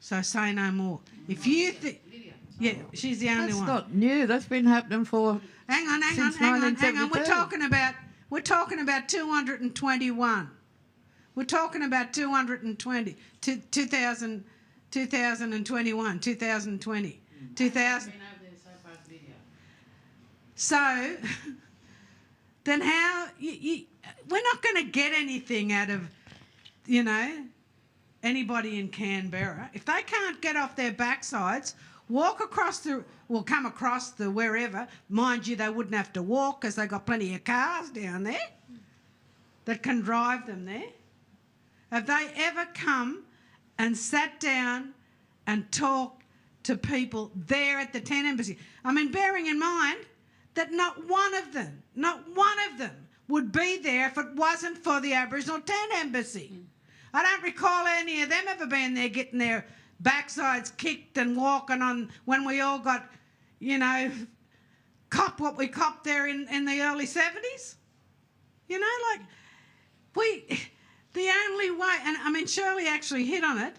So say no more. If you think... Yeah, she's the only one. That's not new. That's been happening for... Hang on. We're talking about 221. We're talking about 220. 2021, 2020, 2000. So, then how... we're not going to get anything out of, anybody in Canberra. If they can't get off their backsides, come across the wherever. Mind you, they wouldn't have to walk because they got plenty of cars down there that can drive them there. Have they ever come and sat down and talked to people there at the 10 Embassy? I mean, bearing in mind that not one of them would be there if it wasn't for the Aboriginal 10 Embassy. I don't recall any of them ever being there getting their backsides kicked and walking on when we all got, copped what we copped there in the early 70s. The only way, and I mean Shirley actually hit on it,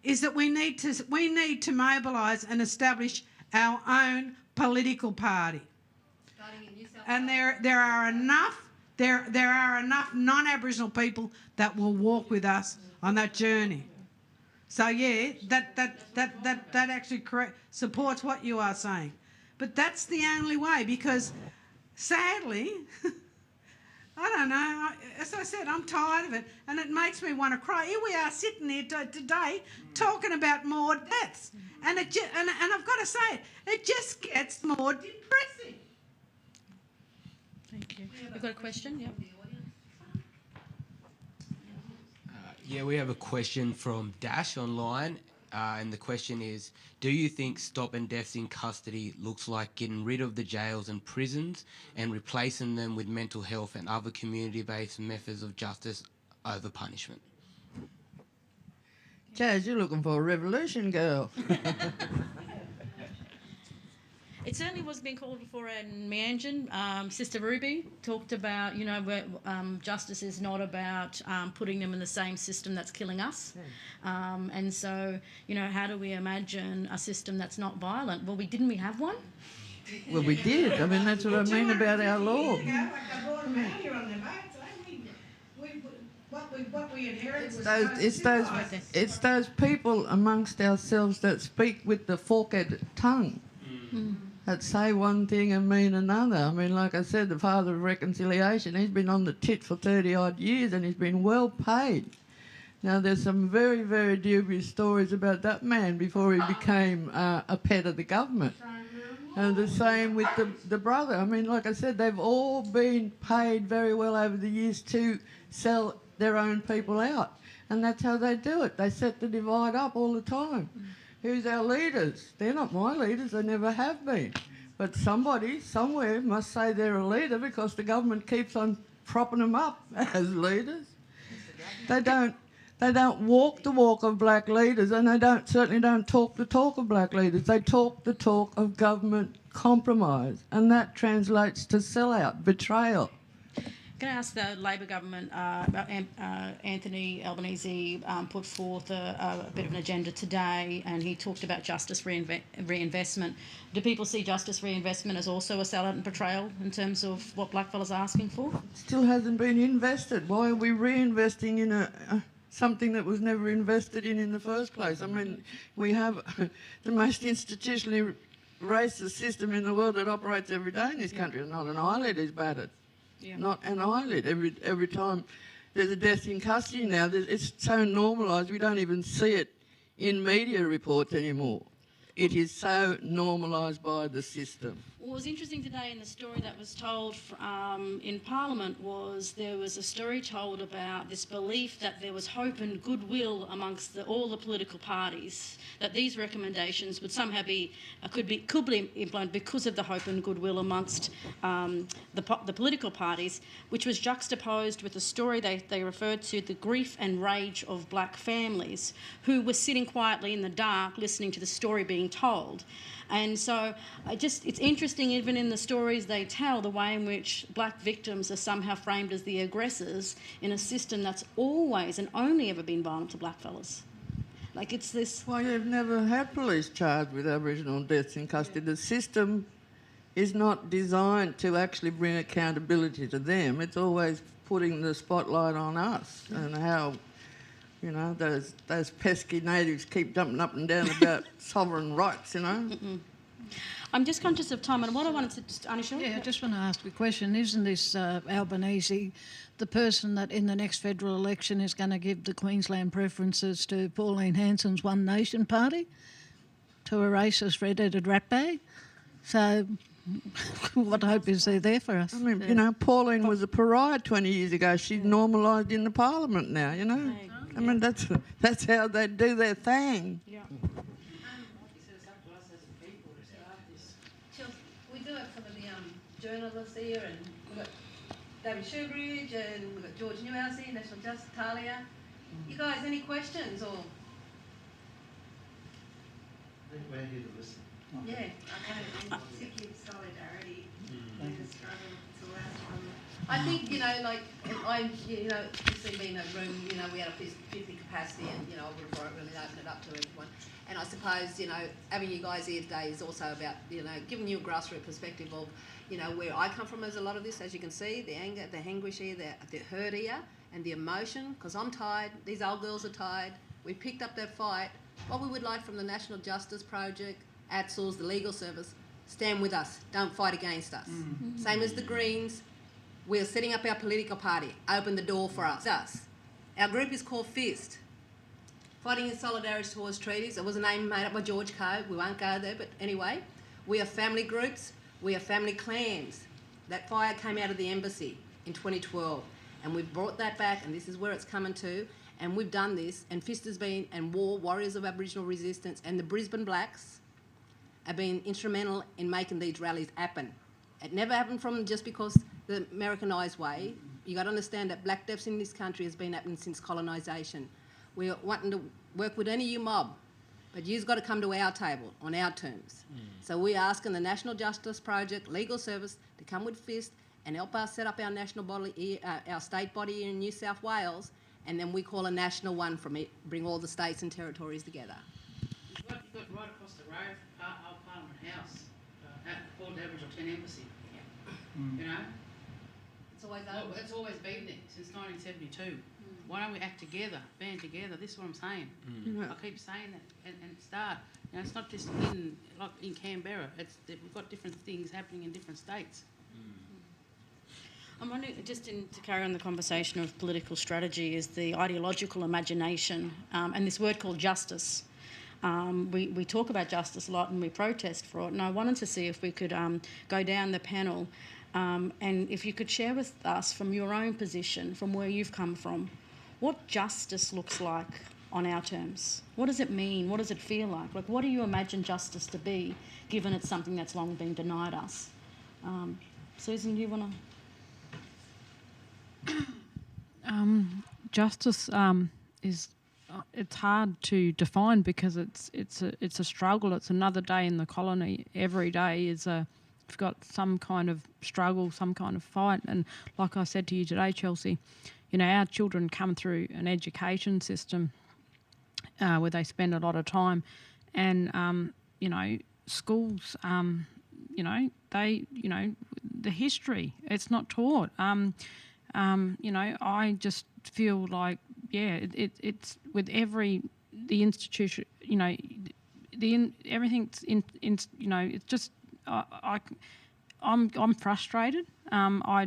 is that we need to mobilise and establish our own political party. And there are enough non-Aboriginal people that will walk with us on that journey. So yeah, that actually supports what you are saying. But that's the only way, because sadly, I don't know, as I said, I'm tired of it, and it makes me want to cry. Here we are sitting here today talking about more deaths, and and I've got to say, it just gets more depressing. Thank you. We've got a question? Yep. Yeah, we have a question from Dash online, and the question is, do you think stopping deaths in custody looks like getting rid of the jails and prisons and replacing them with mental health and other community-based methods of justice over punishment? Chaz, you're looking for a revolution, girl. It certainly was being called for in Meanjin. Sister Ruby talked about, where, justice is not about putting them in the same system that's killing us. And so, how do we imagine a system that's not violent? Well, didn't we have one? Well, we did. I mean, that's what I mean about our law. It's those people amongst ourselves that speak with the forked tongue. That say one thing and mean another. I mean, like I said, the father of reconciliation, he's been on the tit for 30-odd years and he's been well paid. Now, there's some very, very dubious stories about that man before he became a pet of the government. And the same with the brother. I mean, like I said, they've all been paid very well over the years to sell their own people out. And that's how they do it. They set the divide up all the time. Who's our leaders? They're not my leaders, they never have been. But somebody, somewhere, must say they're a leader because the government keeps on propping them up as leaders. They don't walk the walk of black leaders, and they certainly don't talk the talk of black leaders. They talk the talk of government compromise, and that translates to sellout, betrayal. Can I ask the Labor government, Anthony Albanese put forth a bit of an agenda today, and he talked about justice reinvestment. Do people see justice reinvestment as also a sellout and betrayal in terms of what blackfellas are asking for? Still hasn't been invested. Why are we reinvesting in something that was never invested in the first place? I mean, we have the most institutionally racist system in the world that operates every day in this country, and not an eyelid is battered. Yeah. Not an eyelid. Every time there's a death in custody now, it's so normalised we don't even see it in media reports anymore. It is so normalised by the system. What was interesting today in the story that was told in Parliament was there was a story told about this belief that there was hope and goodwill amongst all the political parties, that these recommendations would somehow could be implemented because of the hope and goodwill amongst the political parties, which was juxtaposed with the story they referred to, the grief and rage of black families who were sitting quietly in the dark listening to the story being told. And so it's interesting, even in the stories they tell, the way in which black victims are somehow framed as the aggressors in a system that's always and only ever been violent to blackfellas. Like, it's this... Well, you've never had police charged with Aboriginal deaths in custody. The system is not designed to actually bring accountability to them. It's always putting the spotlight on us and how... those pesky natives keep jumping up and down about sovereign rights, I'm just conscious of time, and what I wanted to just... Anisha? Yeah, I just want to ask a question. Isn't this Albanese the person that in the next federal election is going to give the Queensland preferences to Pauline Hanson's One Nation party, to a racist red-headed ratbag? So what hope is there for us? I mean, Pauline was a pariah 20 years ago. She's normalised in the parliament now, I mean, that's how they do their thing. Yeah. We do have some of the journalists here, and we've got David Shoebridge, and we've got George Newhouse here, National Justice, Talia. You guys, any questions or? I think we're here to listen. Yeah, okay. Particularly solidarity with the struggle to last one. I think, you've seen me in a room, we had a 50 capacity and, I would have really opened it up to everyone. And I suppose, having you guys here today is also about, giving you a grassroots perspective of, where I come from as a lot of this, as you can see, the anger, the anguish here, the hurt here, and the emotion, because I'm tired, these old girls are tired, We picked up that fight. What we would like from the National Justice Project, ATSORS, the legal service, stand with us. Don't fight against us. Same as the Greens. We're setting up our political party. Open the door for us. Our group is called FISTT. Fighting in Solidarity Towards Treaties. It was a name made up by George Coe. We won't go there, but anyway. We are family groups. We are family clans. That fire came out of the embassy in 2012. And we've brought that back, and this is where it's coming to. And we've done this, and FISTT has been, and Warriors of Aboriginal Resistance, and the Brisbane Blacks have been instrumental in making these rallies happen. It never happened from just because the Americanised way. You got to understand that black deaths in this country has been happening since colonisation. We're wanting to work with any you mob, but you've got to come to our table on our terms. So we're asking the National Justice Project, Legal Service, to come with FISTT and help us set up our national body, our state body in New South Wales, and then we call a national one from it, bring all the states and territories together. You've got right across the road, our Parliament House, called the Aboriginal 10 Embassy. You know? It's always well, it's always been there since 1972. Why don't we act together, band together? This is what I'm saying. I keep saying that and start. You know, it's not just in Canberra. We've got different things happening in different states. I'm wondering, just to carry on the conversation of political strategy, is the ideological imagination and this word called justice. We talk about justice a lot and we protest for it, and I wanted to see if we could go down the panel and if you could share with us from your own position, from where you've come from, what justice looks like on our terms. What does it mean? What does it feel like? Like, what do you imagine justice to be, given it's something that's long been denied us? Susan, do you want to? Justice is it's hard to define because it's a struggle. It's another day in the colony. Every day is you've got some kind of struggle, some kind of fight. And like I said to you today, Chelsea, you know, our children come through an education system where they spend a lot of time, and you know, schools, you know, the history, it's not taught. You know, I just feel like, yeah, it's with the institution, you know, everything's in, you know, it's just, I'm frustrated. I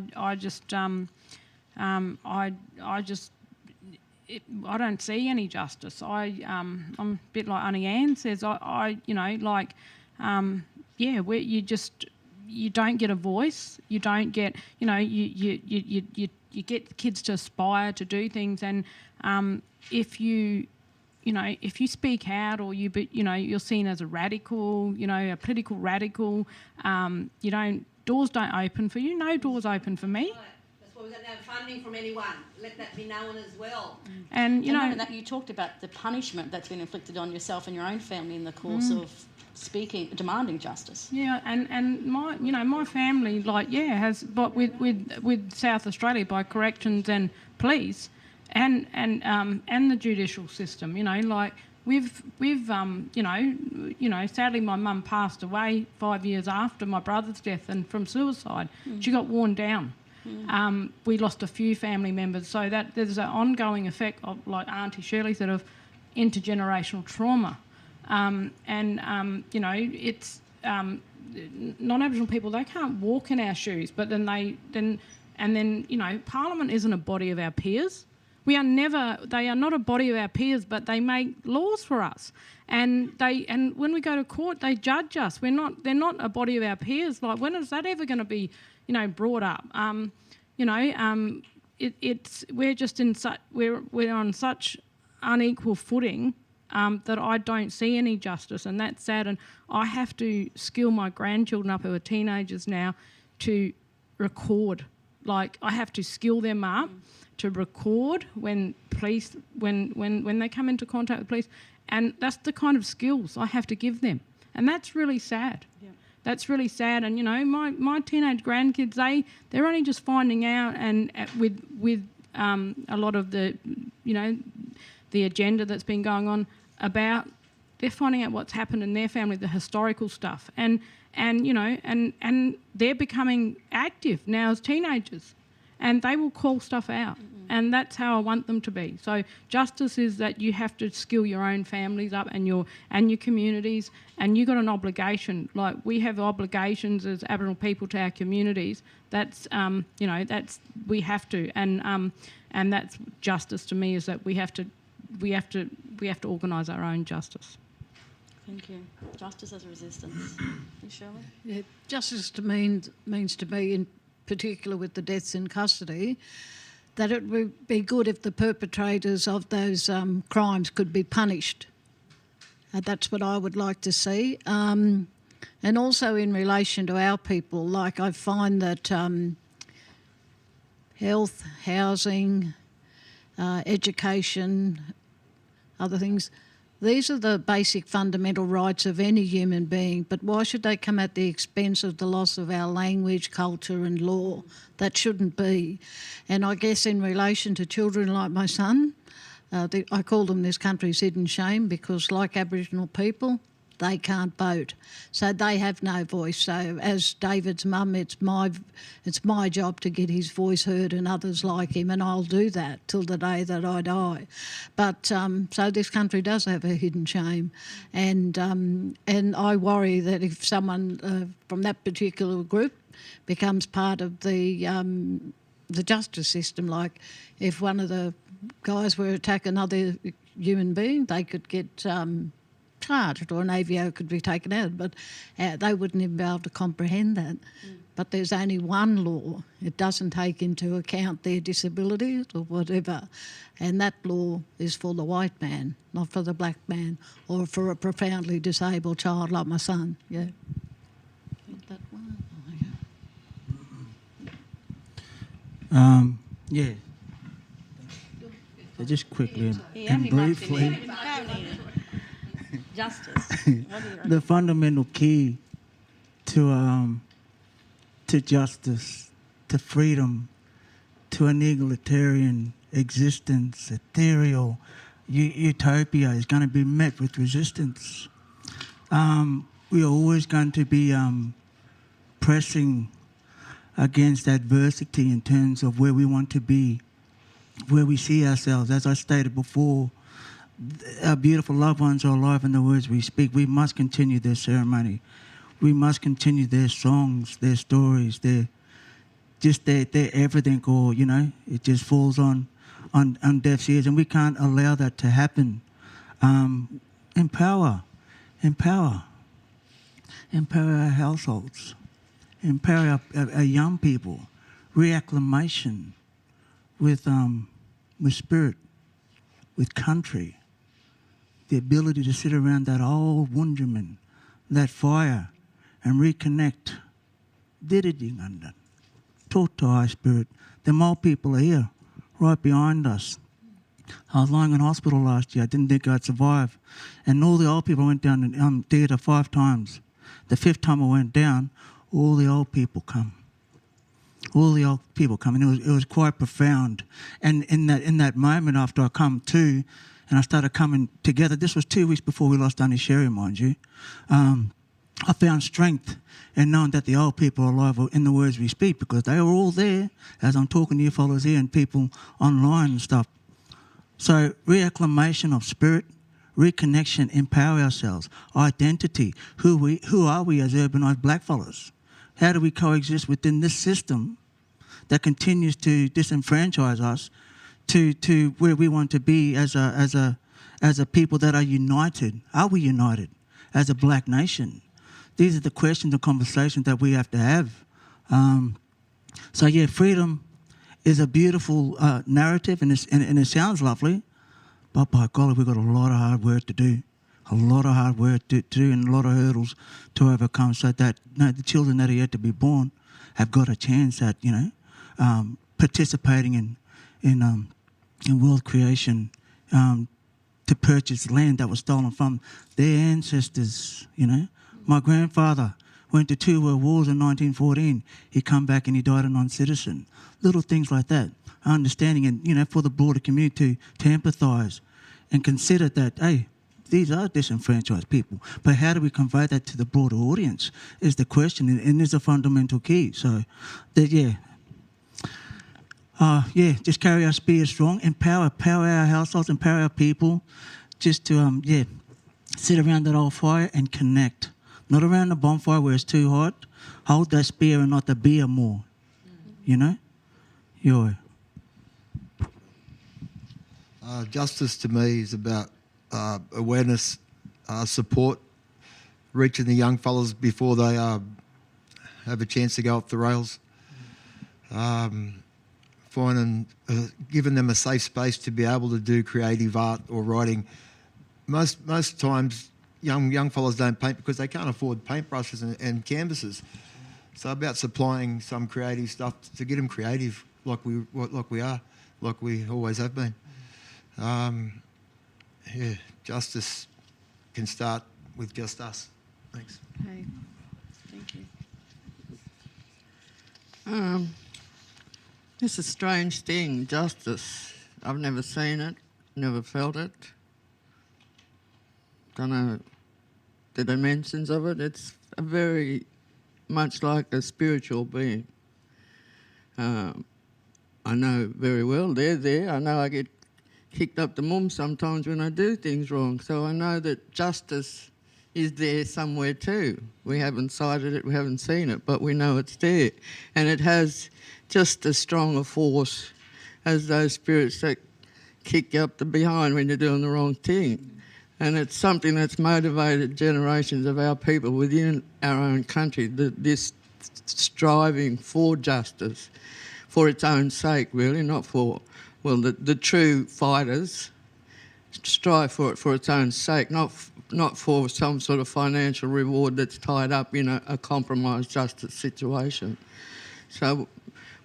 don't see any justice. I'm a bit like Aunty Anne says. You know, like, yeah, where you don't get a voice. You don't get, you know, you get kids to aspire to do things, and if you speak out, or you're seen as a radical, you know, a political radical, doors don't open for you. No doors open for me. Right. That's why we don't have funding from anyone. Let that be known as well. And you know that you talked about the punishment that's been inflicted on yourself and your own family in the course of demanding justice. Yeah, and my family, like, yeah, has, but with South Australia by corrections and police, and the judicial system, you know, like we've sadly my mum passed away 5 years after my brother's death, and from suicide. She got worn down. We lost a few family members, so that there's an ongoing effect of, like Aunty Shirley said, of intergenerational trauma. You know, it's non-Aboriginal people, they can't walk in our shoes, but then you know, Parliament isn't a body of our peers. They are not a body of our peers, but they make laws for us. And when we go to court, they judge us. They're not a body of our peers. Like, when is that ever going to be, you know, brought up? You know, we're just we're on such unequal footing that I don't see any justice, and that's sad. And I have to skill my grandchildren up, who are teenagers now, to record. Like, I have to skill them up to record when they come into contact with police, and that's the kind of skills I have to give them, and that's really sad. Yeah. That's really sad. And you know, my teenage grandkids, they're only just finding out, and with a lot of the, you know, the agenda that's been going on about, they're finding out what's happened in their family, the historical stuff, and you know, and they're becoming active now as teenagers, and they will call stuff out. and that's how I want them to be. So justice is that you have to skill your own families up and your communities, and you've got an obligation. Like we have obligations as Aboriginal people to our communities. That's we have to, and that's justice to me, is that we have to organise our own justice. Thank you. Justice as a resistance. And Shirley? Yeah, justice means to me, in particular with the deaths in custody, that it would be good if the perpetrators of those crimes could be punished. That's what I would like to see. And also in relation to our people, like I find that health, housing, education, other things, these are the basic fundamental rights of any human being, but why should they come at the expense of the loss of our language, culture and law? That shouldn't be. And I guess in relation to children like my son, I call them this country's hidden shame, because like Aboriginal people, they can't vote. So they have no voice. So as David's mum, it's my job to get his voice heard and others like him, and I'll do that till the day that I die. But so this country does have a hidden shame, and I worry that if someone from that particular group becomes part of the justice system, like if one of the guys were to attack another human being, they could get charged, or an AVO could be taken out, but they wouldn't even be able to comprehend that. But there's only one law. It doesn't take into account their disabilities or whatever, and that law is for the white man, not for the black man, or for a profoundly disabled child like my son. Yeah. That one. Yeah. So just quickly and briefly. Justice. The fundamental key to justice, to freedom, to an egalitarian existence, ethereal utopia is going to be met with resistance. We are always going to be pressing against adversity in terms of where we want to be, where we see ourselves. As I stated before, our beautiful loved ones are alive in the words we speak. We must continue their ceremony. We must continue their songs, their stories, their everything, or, it just falls on deaf ears, and we can't allow that to happen. Empower our households, empower our young people, reacclimation with spirit, with country, the ability to sit around that old wunderman, that fire, and reconnect. Talk to our spirit. Them old people are here, right behind us. I was lying in hospital last year. I didn't think I'd survive. And all the old people went down in theatre 5 times. The 5th time I went down, all the old people come. All the old people come. And it was quite profound. And in that moment after I come to, and I started coming together. This was 2 weeks before we lost Aunty Sherry, mind you. I found strength in knowing that the old people are alive in the words we speak, because they were all there as I'm talking to you fellows here and people online and stuff. So reacclimation of spirit, reconnection, empower ourselves, identity. Who are we as urbanised blackfellas? How do we coexist within this system that continues to disenfranchise us to where we want to be as a people that are united? Are we united as a black nation? These are the questions and conversations that we have to have. Freedom is a beautiful narrative, and it sounds lovely, but by golly, we've got a lot of hard work to do. A lot of hard work to do, and a lot of hurdles to overcome, so that the children that are yet to be born have got a chance at participating in world creation, to purchase land that was stolen from their ancestors. My grandfather went to 2 world wars in 1914. He come back and he died a non-citizen. Little things like that, understanding, and for the broader community to empathise and consider that, hey, these are disenfranchised people. But how do we convey that to the broader audience is the question, and is a fundamental key. So, just carry our spirit strong, empower our households, empower our people, just to, sit around that old fire and connect. Not around the bonfire where it's too hot. Hold that spear and not the beer more. You know? Justice to me is about awareness, support, reaching the young fellas before they have a chance to go off the rails, finding, giving them a safe space to be able to do creative art or writing. Most times young fellas don't paint because they can't afford paintbrushes and canvases. So about supplying some creative stuff to get them creative like we always have been. Justice can start with just us. Thanks. Okay, thank you. It's a strange thing, justice. I've never seen it, never felt it. Don't know the dimensions of it. It's a very much like a spiritual being. I know very well they're there. I know I get kicked up the mum sometimes when I do things wrong. So I know that justice is there somewhere too. We haven't sighted it, we haven't seen it, but we know it's there. And it has just as strong a force as those spirits that kick you up the behind when you're doing the wrong thing. And it's something that's motivated generations of our people within our own country, this striving for justice, for its own sake, really, not for, well, the true fighters strive for it for its own sake, not for some sort of financial reward that's tied up in a compromised justice situation. So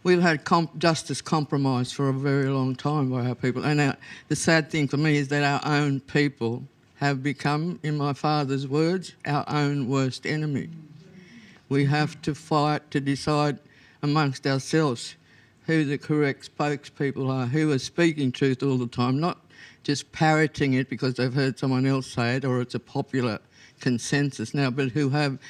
we've had justice compromised for a very long time by our people. And the sad thing for me is that our own people have become, in my father's words, our own worst enemy. We have to fight to decide amongst ourselves who the correct spokespeople are, who are speaking truth all the time, not just parroting it because they've heard someone else say it or it's a popular consensus now, but who have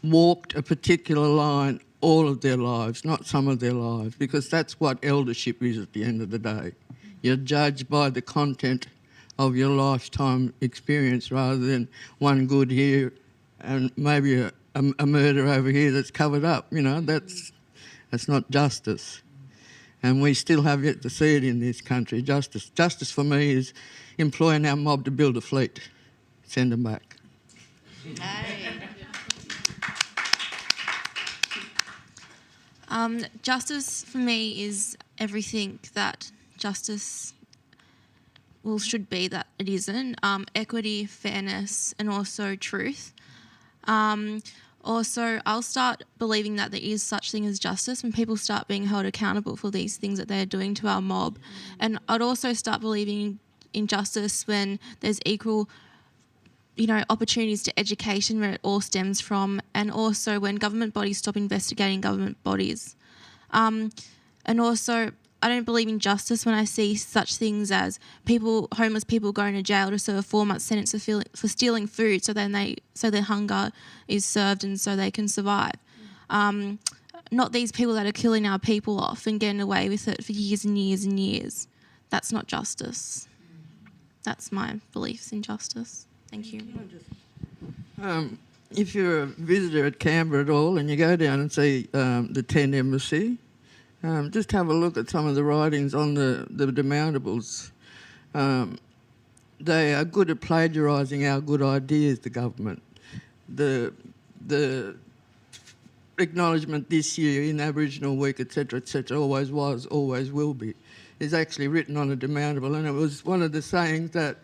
walked a particular line all of their lives, not some of their lives, because that's what eldership is at the end of the day. You're judged by the content of your lifetime experience rather than one good here and maybe a murder over here that's covered up. You know, that's not justice. And we still have yet to see it in this country, justice. Justice for me is employing our mob to build a fleet. Send them back. Justice for me is everything that justice should be that it isn't. Equity, fairness, and also truth. Also, I'll start believing that there is such thing as justice when people start being held accountable for these things that they're doing to our mob. And I'd also start believing in justice when there's equal, opportunities to education where it all stems from, and also when government bodies stop investigating government bodies. And also, I don't believe in justice when I see such things as homeless people going to jail to serve a 4-month sentence for stealing food, so their hunger is served and so they can survive. Not these people that are killing our people off and getting away with it for years and years and years. That's not justice. That's my beliefs in justice. Thank you. If you're a visitor at Canberra at all and you go down and see the 10 Embassy, just have a look at some of the writings on the demountables. They are good at plagiarising our good ideas, the government. The acknowledgement this year in Aboriginal Week, etc., always was, always will be, is actually written on a demountable, and it was one of the sayings that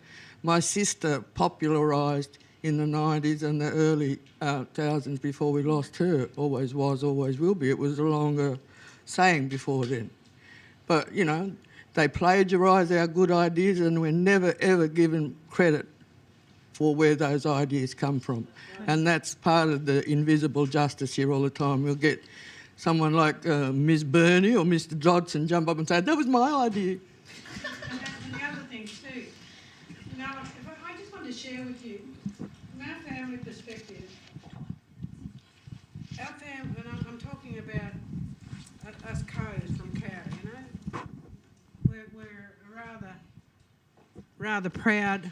my sister popularised in the 90s and the early thousands before we lost her. Always was, always will be. It was a longer saying before then. But, they plagiarise our good ideas and we're never, ever given credit for where those ideas come from. And that's part of the invisible justice here all the time. We'll get someone like Ms Burney or Mr Hodgson jump up and say, that was my idea. And the other thing too, I just want to share with you, from our family perspective, our family, and I'm talking about us co's from Kyah, rather proud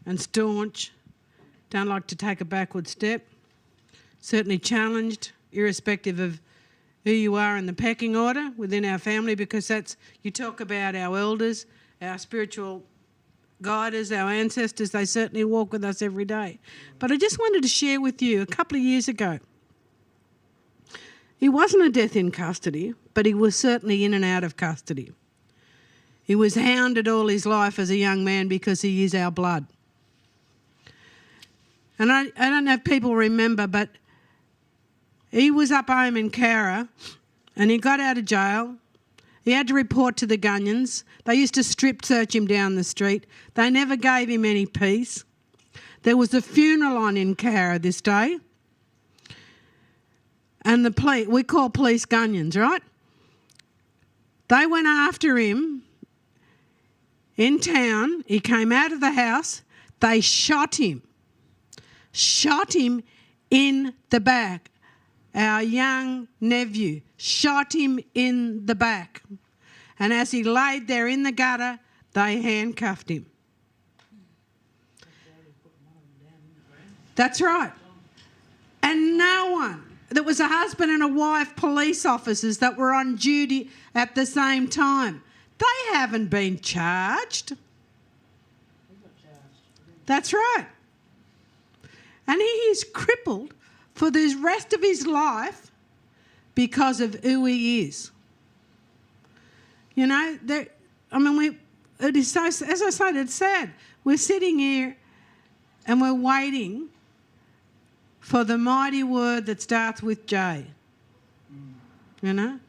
and staunch, don't like to take a backward step, certainly challenged, irrespective of who you are in the pecking order within our family, because that's, you talk about our elders, our spiritual guiders, our ancestors, they certainly walk with us every day. But I just wanted to share with you, a couple of years ago, he wasn't a death in custody, but he was certainly in and out of custody. He was hounded all his life as a young man because he is our blood. And I don't know if people remember, but he was up home in Kyah and he got out of jail. He had to report to the Gunyans. They used to strip search him down the street. They never gave him any peace. There was a funeral on in Kyah this day. And the police, we call police Gunyans, right? They went after him in town. He came out of the house. They shot him in the back. Our young nephew shot him in the back. And as he laid there in the gutter, they handcuffed him. That's right. And no one, there was a husband and a wife police officers that were on duty at the same time. They haven't been charged. That's right. And he is crippled for the rest of his life because of who he is. You know, it is so, as I said, it's sad. We're sitting here and we're waiting for the mighty word that starts with J. You know?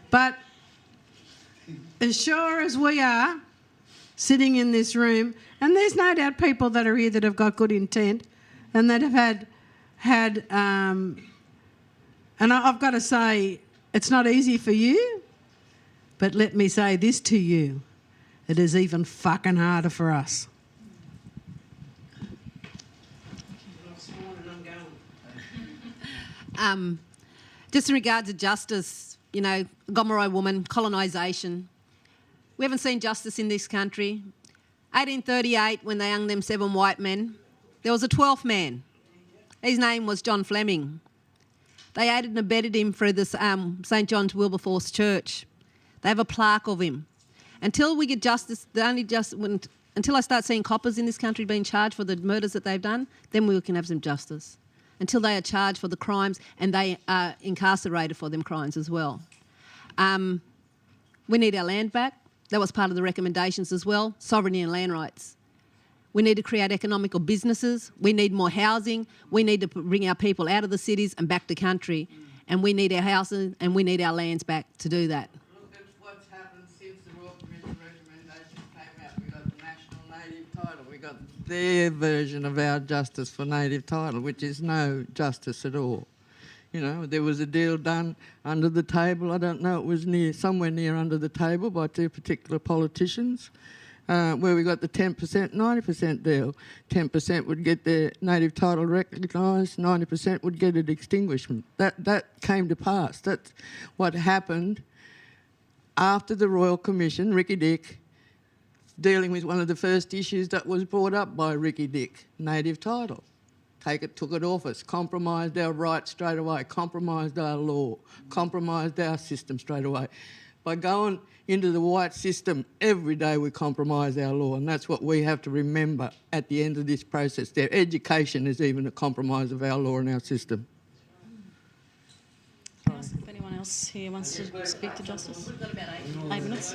But as sure as we are sitting in this room, and there's no doubt people that are here that have got good intent and that have had and I've got to say, it's not easy for you, but let me say this to you, it is even fucking harder for us. Just in regard to justice, you know, Gamilaraay woman, colonisation, we haven't seen justice in this country. 1838, when they hung them 7 white men, there was a 12th man. His name was John Fleming. They aided and abetted him through this St John's Wilberforce Church. They have a plaque of him. Until we get justice, until I start seeing coppers in this country being charged for the murders that they've done, then we can have some justice. Until they are charged for the crimes and they are incarcerated for them crimes as well. We need our land back. That was part of the recommendations as well, sovereignty and land rights. We need to create economical businesses. We need more housing. We need to bring our people out of the cities and back to country. And we need our houses and we need our lands back to do that. Look at what's happened since the Royal Commission recommendations came out. We got the National Native Title. We got their version of our justice for native title, which is no justice at all. You know, there was a deal done under the table. I don't know, it was somewhere near under the table by 2 particular politicians, where we got the 10%, 90% deal. 10% would get their native title recognised, 90% would get it extinguishment. That came to pass. That's what happened after the Royal Commission, Ricky Dick, dealing with one of the first issues that was brought up by Ricky Dick, native title. Took it off us, compromised our rights straight away, compromised our law, compromised our system straight away. By going into the white system, every day we compromise our law, and that's what we have to remember at the end of this process. Their education is even a compromise of our law and our system. Can I ask if anyone else here wants to speak to justice? We've got about 8 minutes.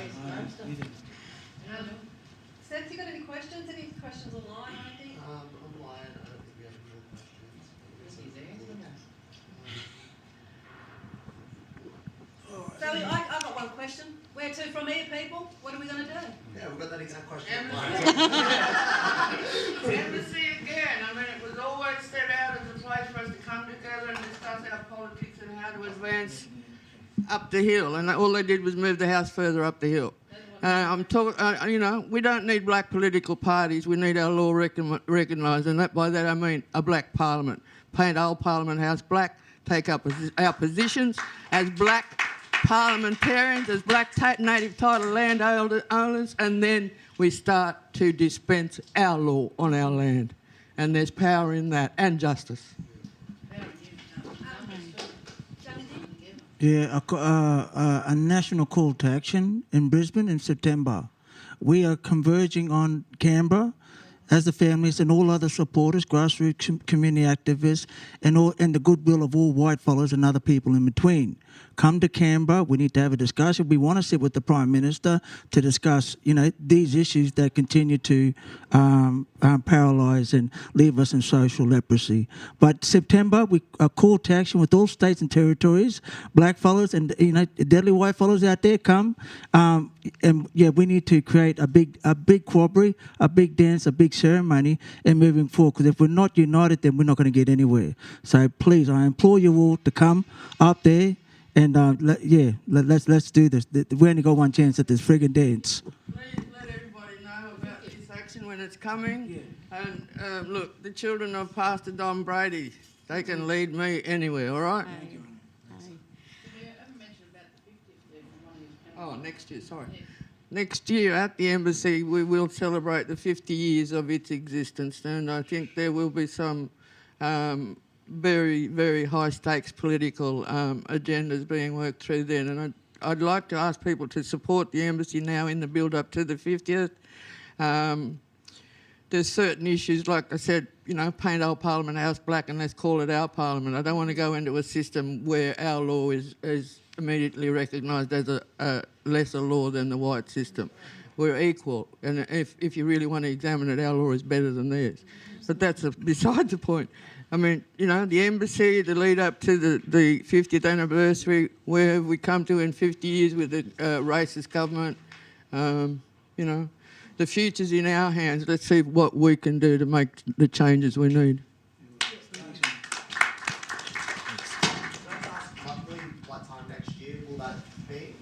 Seth, you got any questions? Any questions online or anything? Online, I don't think we have more questions. So I got one question. Where to from here, people? What are we going to do? Yeah, we've got that exact question. Embassy again. I mean, it was always set out as a place for us to come together and discuss our politics and how to advance Up the hill, and all they did was move the house further up the hill. I'm talking, you know, we don't need black political parties. We need our law recognised, and by that I mean a black parliament. Paint old Parliament House black, take up our positions as black parliamentarians, as black native title land owners, and then we start to dispense our law on our land. And there's power in that, and justice. Yeah, a national call to action in Brisbane in September. We are converging on Canberra as the families and all other supporters, grassroots community activists, and the goodwill of all white followers and other people in between. Come to Canberra. We need to have a discussion. We want to sit with the Prime Minister to discuss, these issues that continue to paralyse and leave us in social leprosy. But September, we call to action with all states and territories, black followers and deadly white followers out there. Come, and yeah, we need to create a big corroboree, a big dance, a big ceremony, and moving forward. Because if we're not united, then we're not going to get anywhere. So please, I implore you all to come up there. And let's do this. We only got one chance at this friggin' dance. Please let everybody know about this action when it's coming. Yeah. And look, the children of Pastor Don Brady, they can lead me anywhere, all right? Oh, next year, sorry. Yeah. Next year at the Embassy, we will celebrate the 50 years of its existence, and I think there will be some very, very high-stakes political agendas being worked through then. And I'd like to ask people to support the Embassy now in the build-up to the 50th. There's certain issues, like I said, paint our Parliament House black and let's call it our Parliament. I don't want to go into a system where our law is immediately recognised as a lesser law than the white system. We're equal, and if you really want to examine it, our law is better than theirs. But that's beside the point. I mean, the Embassy, the lead up to the 50th anniversary, where have we come to in 50 years with a racist government? The future's in our hands. Let's see what we can do to make the changes we need. What time next year will that be?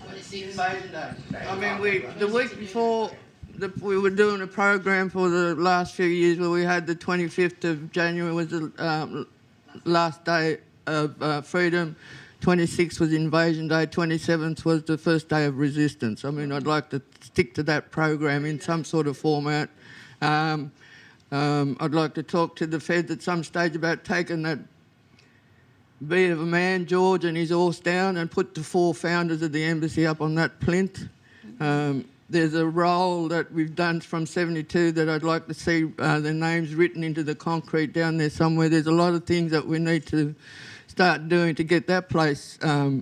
Invasion Day. I mean, the week before, we were doing a program for the last few years where we had the 25th of January was the last day of freedom, 26th was Invasion Day, 27th was the first day of resistance. I mean, I'd like to stick to that program in some sort of format. I'd like to talk to the Feds at some stage about taking that beat of a man, George, and his horse down and put the 4 founders of the Embassy up on that plinth. There's a roll that we've done from 72 that I'd like to see their names written into the concrete down there somewhere. There's a lot of things that we need to start doing to get that place, set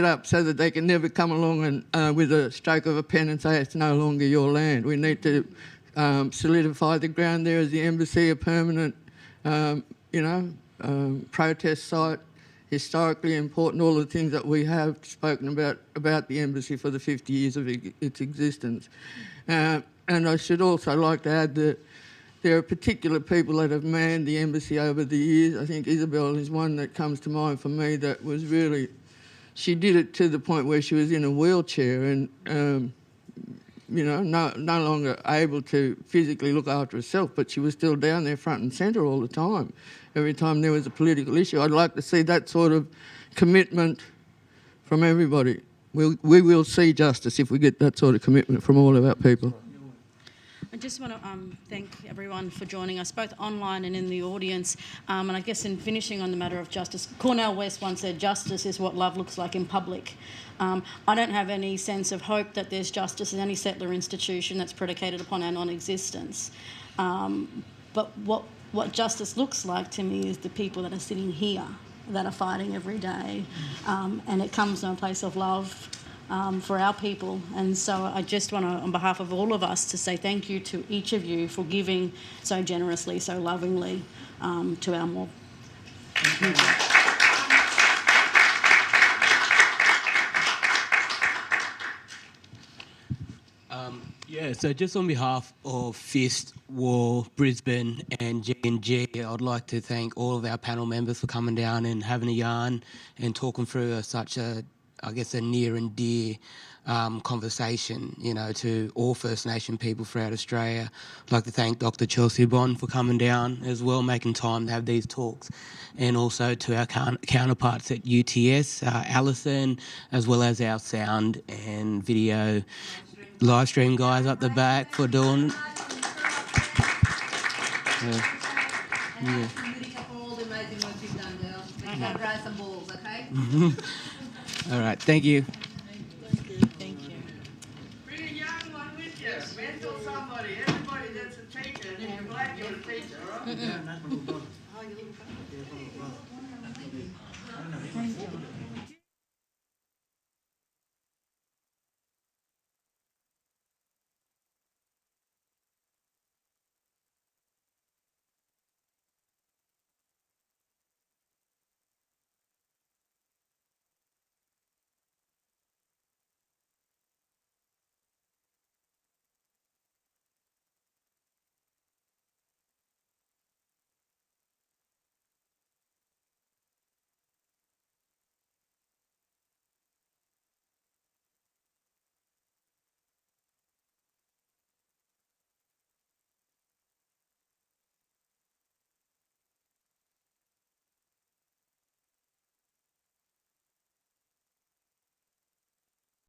up so that they can never come along and with a stroke of a pen and say it's no longer your land. We need to solidify the ground there as the Embassy, a permanent, protest site. Historically important, all the things that we have spoken about the Embassy for the 50 years of its existence. And I should also like to add that there are particular people that have manned the Embassy over the years. I think Isabel is one that comes to mind for me that was really, she did it to the point where she was in a wheelchair and, no longer able to physically look after herself, but she was still down there front and centre all the time. Every time there was a political issue, I'd like to see that sort of commitment from everybody. We will see justice if we get that sort of commitment from all of our people. I just want to thank everyone for joining us, both online and in the audience. And I guess in finishing on the matter of justice, Cornel West once said, justice is what love looks like in public. I don't have any sense of hope that there's justice in any settler institution that's predicated upon our non-existence. But what justice looks like to me is the people that are sitting here that are fighting every day. And it comes from a place of love for our people. And so I just want to, on behalf of all of us, to say thank you to each of you for giving so generously, so lovingly to our mob. So just on behalf of FISTT, War, Brisbane and G&G, I'd like to thank all of our panel members for coming down and having a yarn and talking through such a I guess, a near and dear conversation, you know, to all First Nation people throughout Australia. I'd like to thank Dr Chelsea Watego for coming down as well, making time to have these talks, and also to our counterparts at UTS, Alison, as well as our sound and video live stream guys up the back for doing. Yeah. For all the amazing work you've done, girl. Let's go raise some balls, okay? All right, thank you. Bring a young one with you. Mentor somebody. Everybody that's a teacher. And if you're black, you're a teacher, all right? Yeah, that's my little brother. Yeah, my little brother.